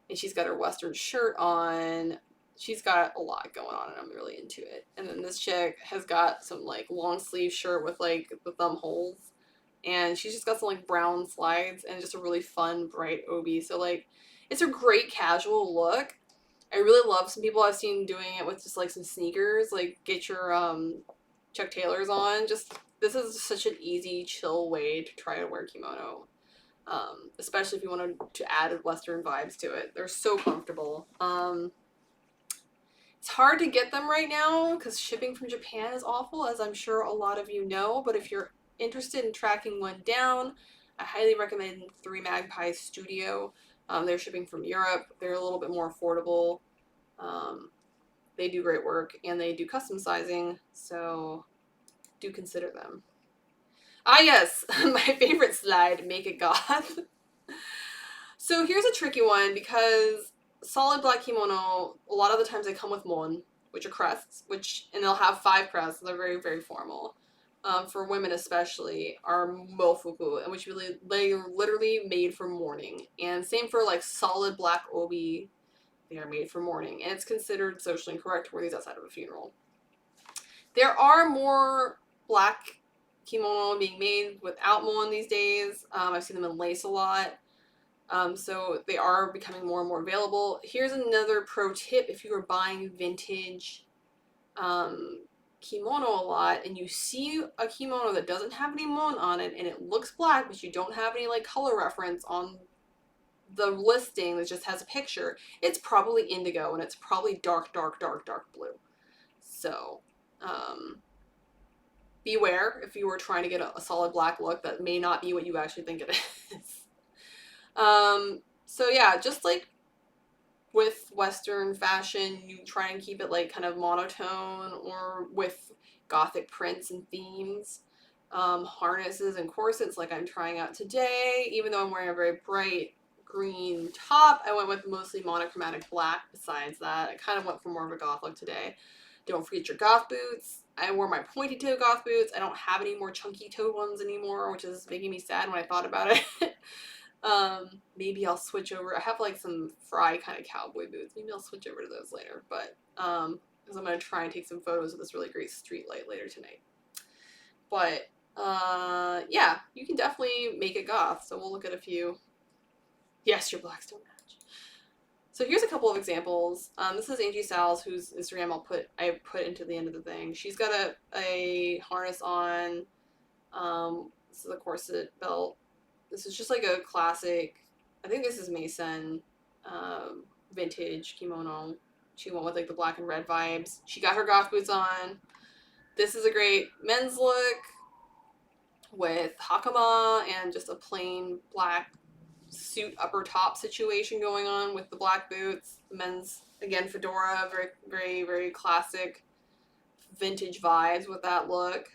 [SPEAKER 1] and she's got her Western shirt on. She's got a lot going on, and I'm really into it. And then this chick has got some like long sleeve shirt with like the thumb holes, and she's just got some like brown slides and just a really fun bright obi. So like it's a great casual look. I really love some people I've seen doing it with just like some sneakers, like get your Chuck Taylors on. Just this is such an easy, chill way to try to wear kimono. Especially if you wanted to add Western vibes to it. They're so comfortable. It's hard to get them right now because shipping from Japan is awful, as I'm sure a lot of you know, but if you're interested in tracking one down, I highly recommend 3 Magpies Studio. They're shipping from Europe. They're a little bit more affordable. They do great work, and they do custom sizing, so do consider them. Ah yes, my favorite slide, make it goth. So here's a tricky one because solid black kimono, a lot of the times they come with mon, which are crests, and they'll have 5 crests. They're very, very formal. For women especially, are mofuku, and which really they are literally made for mourning. And same for like solid black obi, they are made for mourning, and it's considered socially incorrect to wear these outside of a funeral. There are more black kimono being made without mon these days. I've seen them in lace a lot. So they are becoming more and more available. Here's another pro tip. If you are buying vintage kimono a lot and you see a kimono that doesn't have any mon on it and it looks black, but you don't have any like color reference on the listing that just has a picture, it's probably indigo, and it's probably dark, dark, dark, dark blue. So beware if you were trying to get a solid black look. That may not be what you actually think it is. So yeah, just like with Western fashion, you try and keep it like kind of monotone or with gothic prints and themes. Harnesses and corsets like I'm trying out today, even though I'm wearing a very bright green top. I went with mostly monochromatic black besides that. I kind of went for more of a goth look today. Don't forget your goth boots. I wore my pointy toe goth boots. I don't have any more chunky toe ones anymore, which is making me sad when I thought about it. Maybe I'll switch over. I have like some fry kind of cowboy boots. Maybe I'll switch over to those later. But because I'm going to try and take some photos of this really great street light later tonight. But yeah, you can definitely make it goth. So we'll look at a few. Yes, your blacks don't match. So here's a couple of examples. This is Angie Sal's, whose Instagram I put into the end of the thing. She's got a harness on. This is a corset belt. This is just like a classic. I think this is Mason vintage kimono. She went with like the black and red vibes. She got her goth boots on. This is a great men's look with Hakama and just a plain black suit upper top situation going on with the black boots. The men's, again, fedora, very, very, very classic vintage vibes with that look.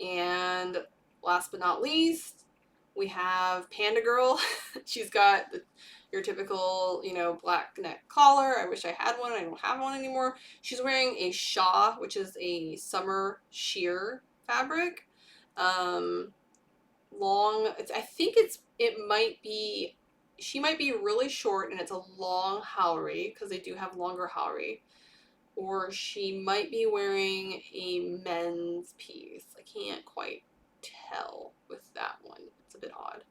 [SPEAKER 1] And last but not least, we have Panda Girl. She's got your typical, black neck collar. I wish I had one. I don't have one anymore. She's wearing a sha, which is a summer sheer fabric. Long. I think she might be really short and it's a long haori because they do have longer haori. Or she might be wearing a men's piece. I can't quite tell with that one. It's a bit odd.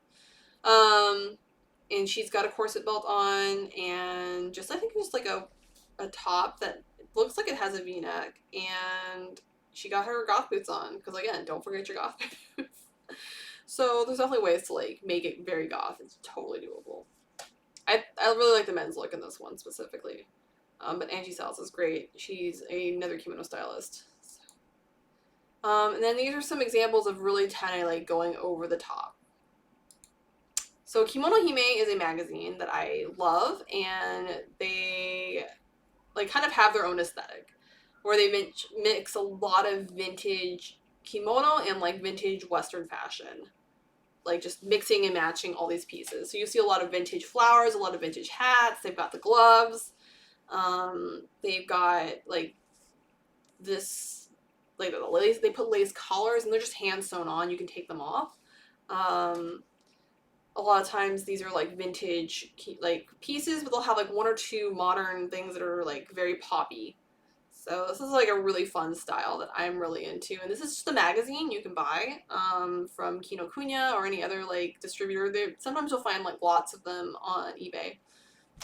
[SPEAKER 1] And she's got a corset belt on and I think just like a top that looks like it has a v-neck. And she got her goth boots on because, again, don't forget your goth boots. So there's definitely ways to like make it very goth. It's totally doable. I really like the men's look in this one specifically. But Angie Sal's is great. She's another kimono stylist. So. And then these are some examples of really kind of like going over the top. So Kimono Hime is a magazine that I love, and they like kind of have their own aesthetic, where they mix a lot of vintage kimono and like vintage Western fashion. Like just mixing and matching all these pieces. So you see a lot of vintage flowers, a lot of vintage hats. They've got the gloves. They've got like this, like the lace. They put lace collars and they're just hand sewn on. You can take them off. A lot of times these are like vintage like pieces, but they'll have like one or two modern things that are like very poppy. So this is like a really fun style that I'm really into. And this is just a magazine you can buy from Kinokuniya or any other like distributor. Sometimes you'll find like lots of them on eBay.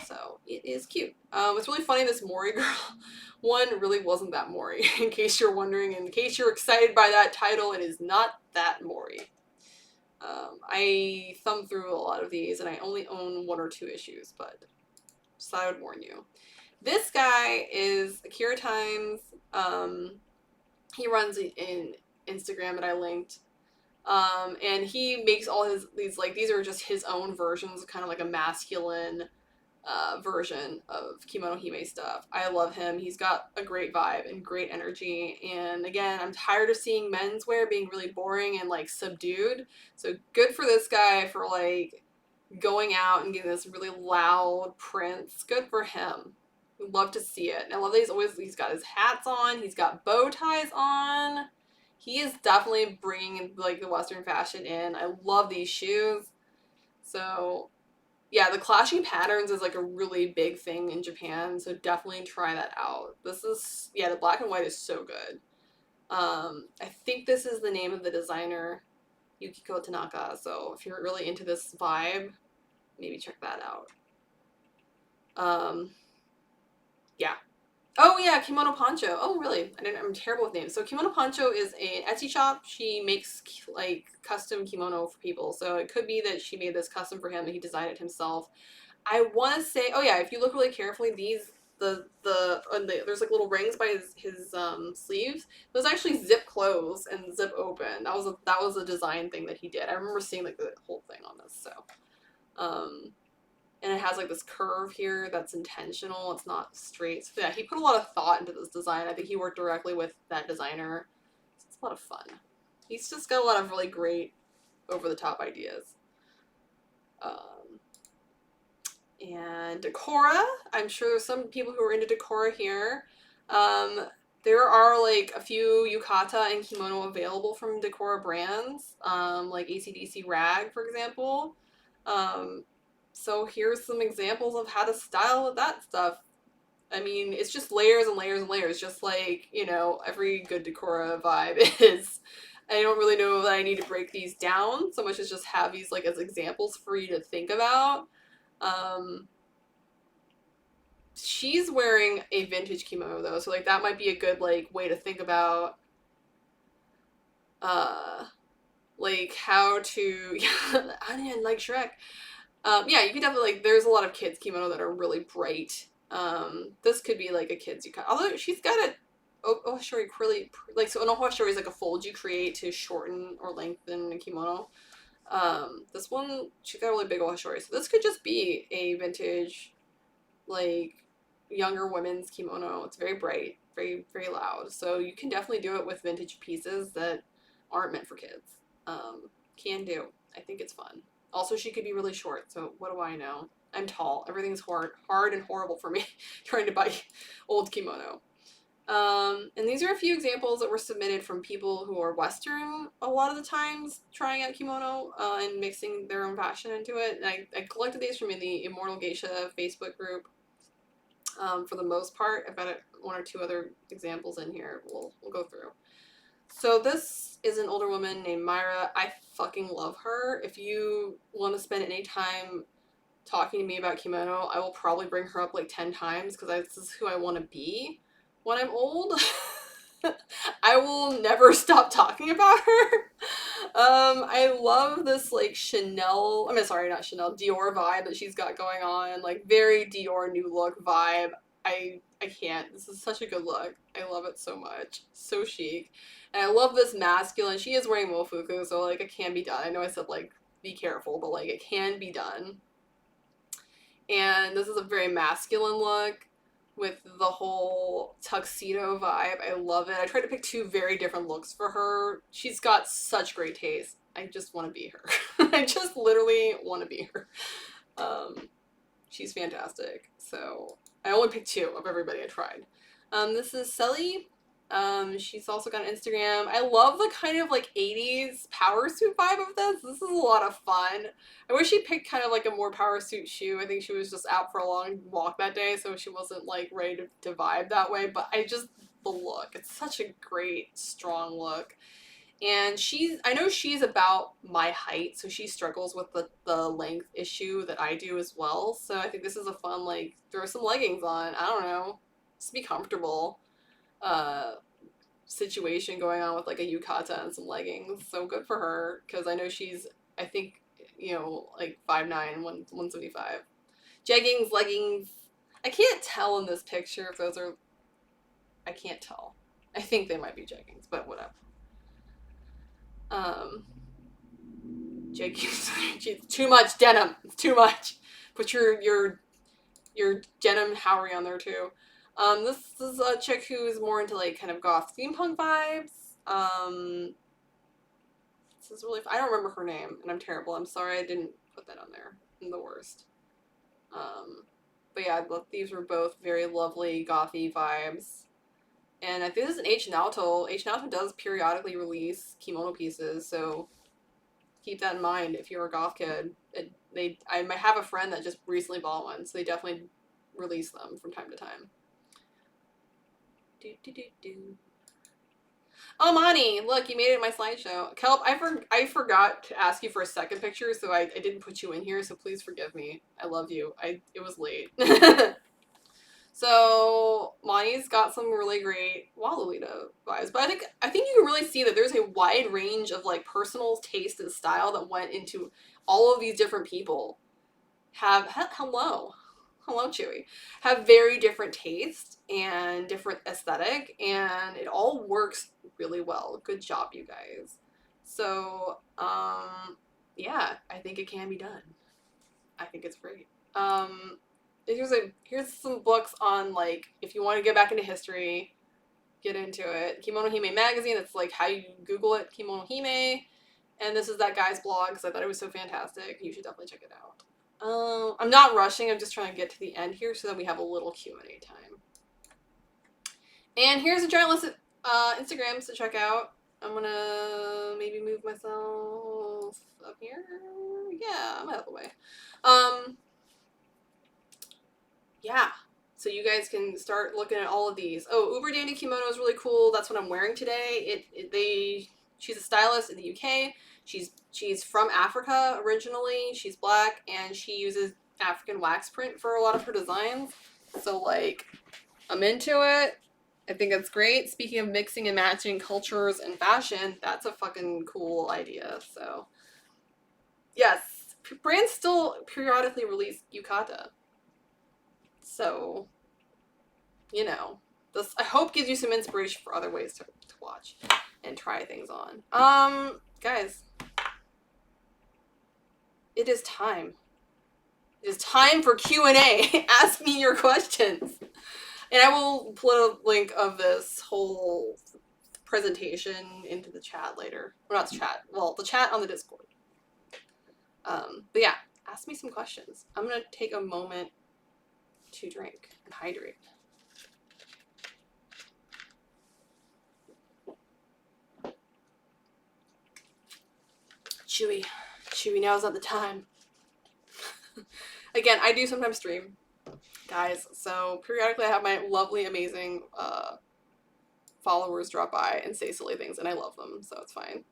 [SPEAKER 1] So it is cute. It's really funny, this Mori girl one really wasn't that Mori. In case you're wondering, in case you're excited by that title, it is not that Mori. I thumbed through a lot of these and I only own 1 or 2 issues, but just thought I would warn you. This guy is Akira Times. He runs in Instagram that I linked. And he makes all these are just his own versions, kind of like a masculine version of Kimono Hime stuff. I love him. He's got a great vibe and great energy. And again, I'm tired of seeing menswear being really boring and like subdued. So good for this guy for like going out and getting this really loud prints. Good for him. Love to see it. And I love that he's got his hats on, he's got bow ties on. He is definitely bringing like the Western fashion in. I love these shoes. So yeah, the clashing patterns is like a really big thing in Japan, so definitely try that out. The black and white is so good. I think this is the name of the designer, Yukiko Tanaka, so if you're really into this vibe, maybe check that out. Yeah. Oh yeah, Kimono Poncho. Oh really? I'm terrible with names. So Kimono Poncho is an Etsy shop. She makes like custom kimono for people. So it could be that she made this custom for him and he designed it himself. I want to say, oh yeah, if you look really carefully, there's like little rings by his sleeves. Those actually zip close and zip open. That was a design thing that he did. I remember seeing like the whole thing on this. So, and it has like this curve here that's intentional. It's not straight. So yeah, he put a lot of thought into this design. I think he worked directly with that designer. So it's a lot of fun. He's just got a lot of really great over-the-top ideas. And Decora. I'm sure there's some people who are into Decora here. There are like a few yukata and kimono available from Decora brands, like ACDC Rag, for example. So here's some examples of how to style with that stuff. I mean, it's just layers and layers and layers, just like, you know, every good Decora vibe is. I don't really know that I need to break these down so much as just have these like as examples for you to think about. She's wearing a vintage kimono though, so like that might be a good like way to think about like how to onion like Shrek. Yeah, you could definitely like there's a lot of kids kimono that are really bright. This could be like a kid's yukata. Although she's got a ohoshori really like so an ohoshori is like a fold you create to shorten or lengthen a kimono. This one she's got a really big ohoshori, so this could just be a vintage like younger women's kimono. It's very bright, very very loud. So you can definitely do it with vintage pieces that aren't meant for kids. Can do. I think it's fun. Also, she could be really short. So what do I know? I'm tall. Everything's hard and horrible for me trying to buy old kimono. And these are a few examples that were submitted from people who are Western a lot of the times, trying out kimono and mixing their own fashion into it. And I collected these from the Immortal Geisha Facebook group. For the most part, I've got one or two other examples in here. We'll go through. So this is an older woman named Myra. I fucking love her. If you want to spend any time talking to me about kimono, I will probably bring her up like 10 times because this is who I want to be when I'm old. I will never stop talking about her. I love this like Chanel, not Chanel, Dior vibe that she's got going on. Like very Dior new look vibe. I can't. This is such a good look. I love it so much. So chic. And I love this masculine. She is wearing mofuku, so like it can be done. I know I said like be careful, but like it can be done. And this is a very masculine look with the whole tuxedo vibe. I love it. I tried to pick two very different looks for her. She's got such great taste. I just want to be her. I just literally want to be her. She's fantastic. So I only picked two of everybody I tried. This is Selly. She's also got an Instagram. I love the kind of like 80s power suit vibe of this. This is a lot of fun. I wish she picked kind of like a more power suit shoe. I think she was just out for a long walk that day, so she wasn't like ready to vibe that way. But the look. It's such a great, strong look. And I know she's about my height, so she struggles with the length issue that I do as well. So I think this is a fun, like, throw some leggings on. I don't know. Just be comfortable. Situation going on with like a yukata and some leggings. So good for her, because I know she's, I think, you know, like 5'9", 175. Jeggings, leggings. I can't tell in this picture if those are, I can't tell. I think they might be jeggings, but whatever. Jeggings, too much denim. It's too much. Put your denim Howery on there too. This is a chick who's more into like kind of goth steampunk vibes. This is really I don't remember her name, and I'm terrible. I'm sorry I didn't put that on there. I'm the worst. But yeah, these were both very lovely gothy vibes. And I think this is an H Naoto. H Naoto does periodically release kimono pieces, so keep that in mind if you're a goth kid. I might have a friend that just recently bought one, so they definitely release them from time to time. Oh, Mani, look, you made it in my slideshow. Kelp, I forgot to ask you for a second picture, so I didn't put you in here, so please forgive me. I love you. It was late. So Mani's got some really great Waluita vibes, but I think you can really see that there's a wide range of like personal taste and style that went into all of these different people. Hello, Chewy, have very different taste and different aesthetic, and it all works really well. Good job, you guys. So yeah, I think it can be done. I think it's great. Here's some books on like if you want to get back into history, get into it. Kimono Hime magazine. That's like how you Google it. Kimono Hime, and this is that guy's blog because I thought it was so fantastic. You should definitely check it out. I'm not rushing. I'm just trying to get to the end here so that we have a little Q&A time. And here's a giant list of Instagrams to check out. I'm gonna maybe move myself up here. Yeah, I'm out of the way. Yeah. So you guys can start looking at all of these. Oh, Uber Dandy Kimono is really cool. That's what I'm wearing today. She's a stylist in the UK. She's from Africa originally. She's black and she uses African wax print for a lot of her designs. So like, I'm into it. I think that's great. Speaking of mixing and matching cultures and fashion, that's a fucking cool idea. So, yes, brands still periodically release yukata. So, you know, this I hope gives you some inspiration for other ways to watch and try things on. Guys, it is time. It is time for Q&A. Ask me your questions. And I will put a link of this whole presentation into the chat later. Or not the chat. Well, the chat on the Discord. But yeah, ask me some questions. I'm going to take a moment to drink and hydrate. Chewy. Chewy, now's not the time. Again, I do sometimes stream, guys. So periodically I have my lovely, amazing followers drop by and say silly things, and I love them, so it's fine.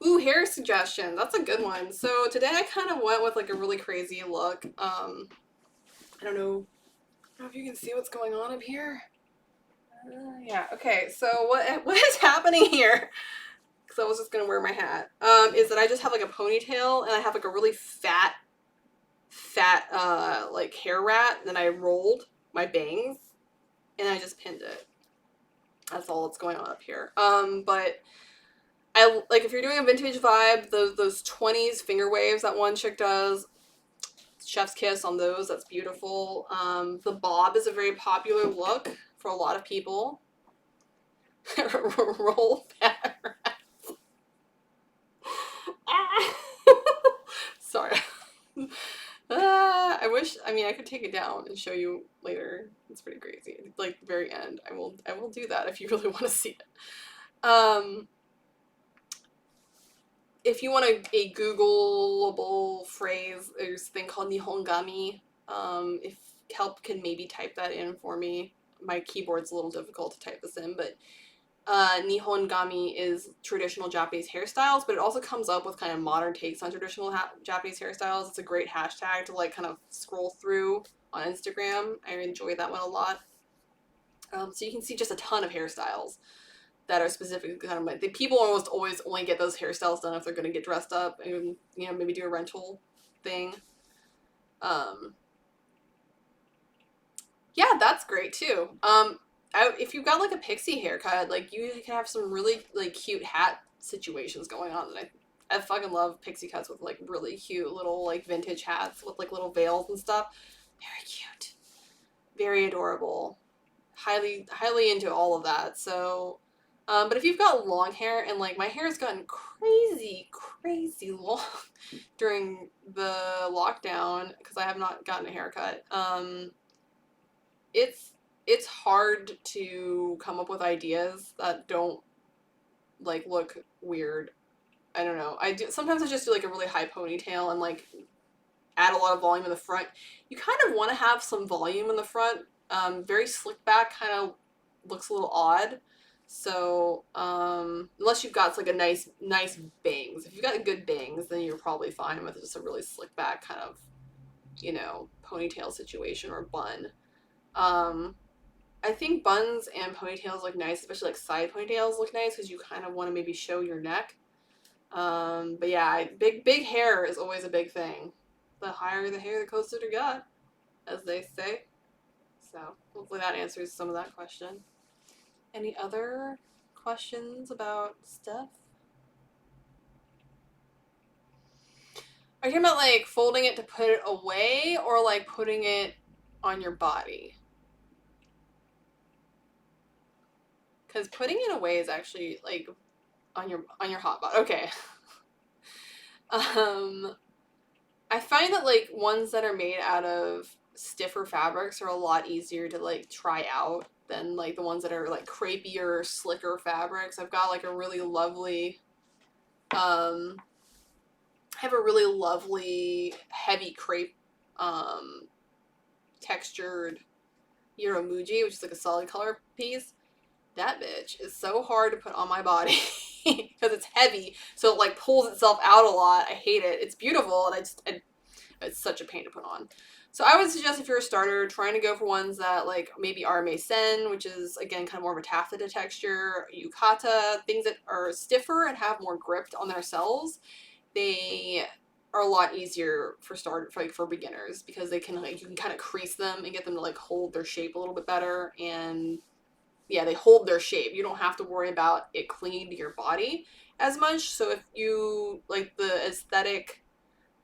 [SPEAKER 1] Ooh, hair suggestion. That's a good one. So today I kind of went with like a really crazy look. I don't know if you can see what's going on up here. Yeah. Okay. So what is happening here? Because I was just gonna wear my hat. Is that I just have like a ponytail and I have like a really fat like hair rat. Then I rolled my bangs and I just pinned it. That's all that's going on up here. But I like if you're doing a vintage vibe, those 20s finger waves that one chick does, chef's kiss on those. That's beautiful. The bob is a very popular look for a lot of people. Roll fat rats. Sorry. I wish. I mean, I could take it down and show you later. It's pretty crazy. Like the very end, I will do that if you really want to see it. If you want a Googleable phrase, there's a thing called Nihongami. If Kelp can maybe type that in for me. My keyboard's a little difficult to type this in, but Nihongami is traditional Japanese hairstyles, but it also comes up with kind of modern takes on traditional Japanese hairstyles. It's a great hashtag to like kind of scroll through on Instagram. I enjoy that one a lot. So you can see just a ton of hairstyles that are specifically kind of like the people almost always only get those hairstyles done if they're going to get dressed up and maybe do a rental thing. Yeah, that's great too. If you've got like a pixie haircut, like you can have some really like cute hat situations going on. And I fucking love pixie cuts with like really cute little like vintage hats with like little veils and stuff. Very cute, very adorable. Highly into all of that. So, but if you've got long hair and like my hair has gotten crazy long during the lockdown because I have not gotten a haircut. It's hard to come up with ideas that don't like look weird. I don't know. Sometimes I just do like a really high ponytail and like add a lot of volume in the front. You kind of want to have some volume in the front. Very slick back kind of looks a little odd. So unless you've got like a nice bangs. If you've got good bangs, then you're probably fine with just a really slick back kind of ponytail situation or bun. I think buns and ponytails look nice, especially like side ponytails look nice because you kind of want to maybe show your neck. But yeah, big hair is always a big thing. The higher the hair, the closer to God, as they say. So hopefully that answers some of that question. Any other questions about stuff? Are you talking about like folding it to put it away or like putting it on your body? Because putting it away is actually like on your hot body. Okay. I find that, like, ones that are made out of stiffer fabrics are a lot easier to, like, try out than, like, the ones that are, like, crepier, slicker fabrics. I've got, like, a really lovely, I have a really lovely heavy crepe, textured Yoromuji, which is, like, a solid color piece. That bitch is so hard to put on my body because it's heavy, so it, like, pulls itself out a lot. I hate it. It's beautiful, and it's such a pain to put on. So I would suggest, if you're a starter, trying to go for ones that, like, maybe are Sen, which is, again, kind of more of a taffeta texture, yukata, things that are stiffer and have more grip on their cells. They are a lot easier for beginners, because they can, like, you can kind of crease them and get them to, like, hold their shape a little bit better, and yeah, they hold their shape. You don't have to worry about it clinging to your body as much. So if you like the aesthetic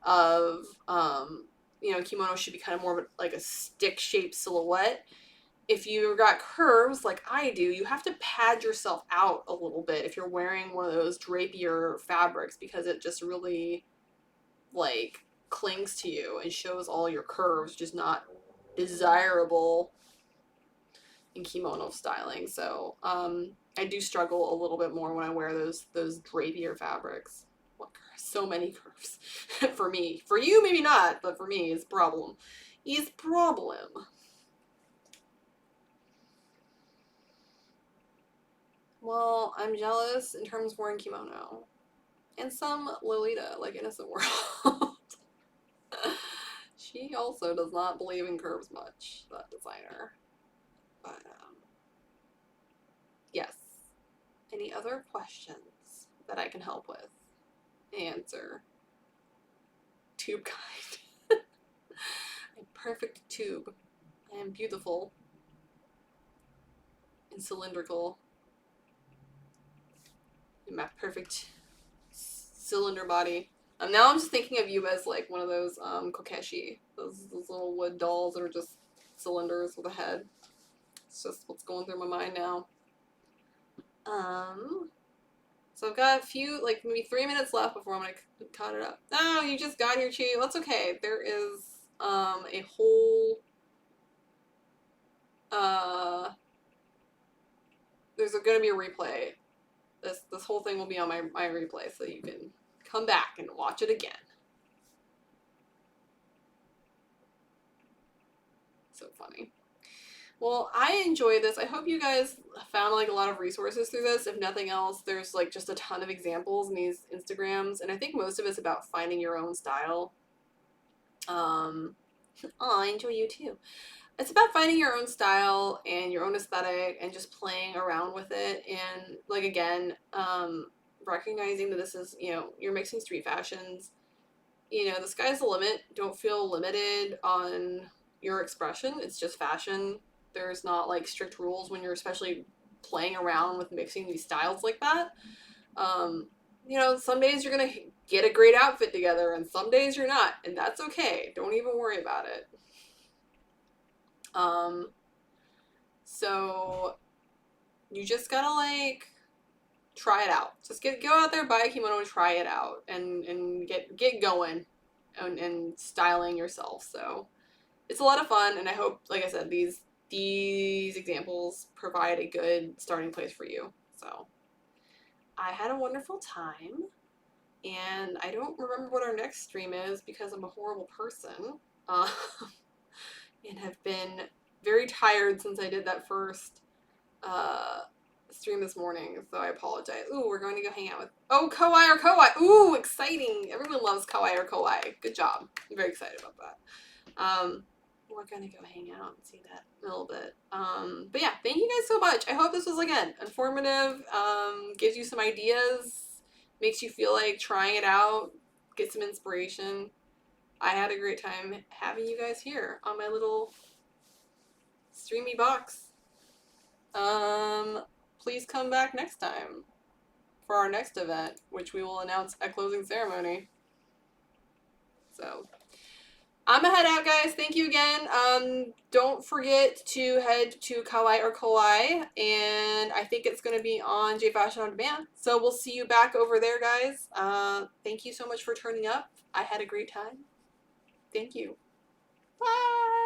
[SPEAKER 1] of, kimono should be kind of more of like a stick-shaped silhouette. If you've got curves like I do, you have to pad yourself out a little bit if you're wearing one of those drapier fabrics, because it just really, like, clings to you and shows all your curves, which is not desirable in kimono styling. So I do struggle a little bit more when I wear those drapier fabrics. So many curves for me. For you, maybe not, but for me, it's problem. Well, I'm jealous in terms of wearing kimono. And some Lolita, like Innocent World. She also does not believe in curves much, that designer. But, yes. Any other questions that I can help with? Answer. Tube kind. I'm perfect tube. I am beautiful. And cylindrical. In my perfect cylinder body. Now I'm just thinking of you as, like, one of those kokeshi. Those little wood dolls that are just cylinders with a head. It's just what's going through my mind now. So I've got a few, like, maybe 3 minutes left before I'm gonna cut it up. No, you just got here, Chi. That's okay. There is a whole there's gonna be a replay. This whole thing will be on my replay, so you can come back and watch it again. So funny. Well, I enjoyed this. I hope you guys found, like, a lot of resources through this. If nothing else, there's, like, just a ton of examples in these Instagrams, and I think most of it's about finding your own style. I enjoy you too. It's about finding your own style and your own aesthetic and just playing around with it. And, like, again, recognizing that this is, you're mixing street fashions. The sky's the limit. Don't feel limited on your expression. It's just fashion. There's not, like, strict rules when you're especially playing around with mixing these styles like that. Some days you're going to get a great outfit together and some days you're not. And that's okay. Don't even worry about it. So you just gotta, like, try it out. Just go out there, buy a kimono and try it out and get going and styling yourself. So it's a lot of fun, and I hope, like I said, these examples provide a good starting place for you. So I had a wonderful time, and I don't remember what our next stream is because I'm a horrible person. And have been very tired since I did that first stream this morning, so I apologize. Ooh, we're going to go hang out with... Oh, Kawaii or Kawaii! Ooh, exciting! Everyone loves Kawaii or Kawaii. Good job. I'm very excited about that. We're going to go hang out and see that in a little bit. But yeah, thank you guys so much. I hope this was, again, informative, gives you some ideas, makes you feel like trying it out, get some inspiration. I had a great time having you guys here on my little streamy box. Please come back next time for our next event, which we will announce at closing ceremony. So I'm gonna head out, guys. Thank you again. Don't forget to head to Kawaii or Kawaii, and I think it's gonna be on J Fashion on Demand. So we'll see you back over there, guys. Thank you so much for turning up. I had a great time. Thank you. Bye!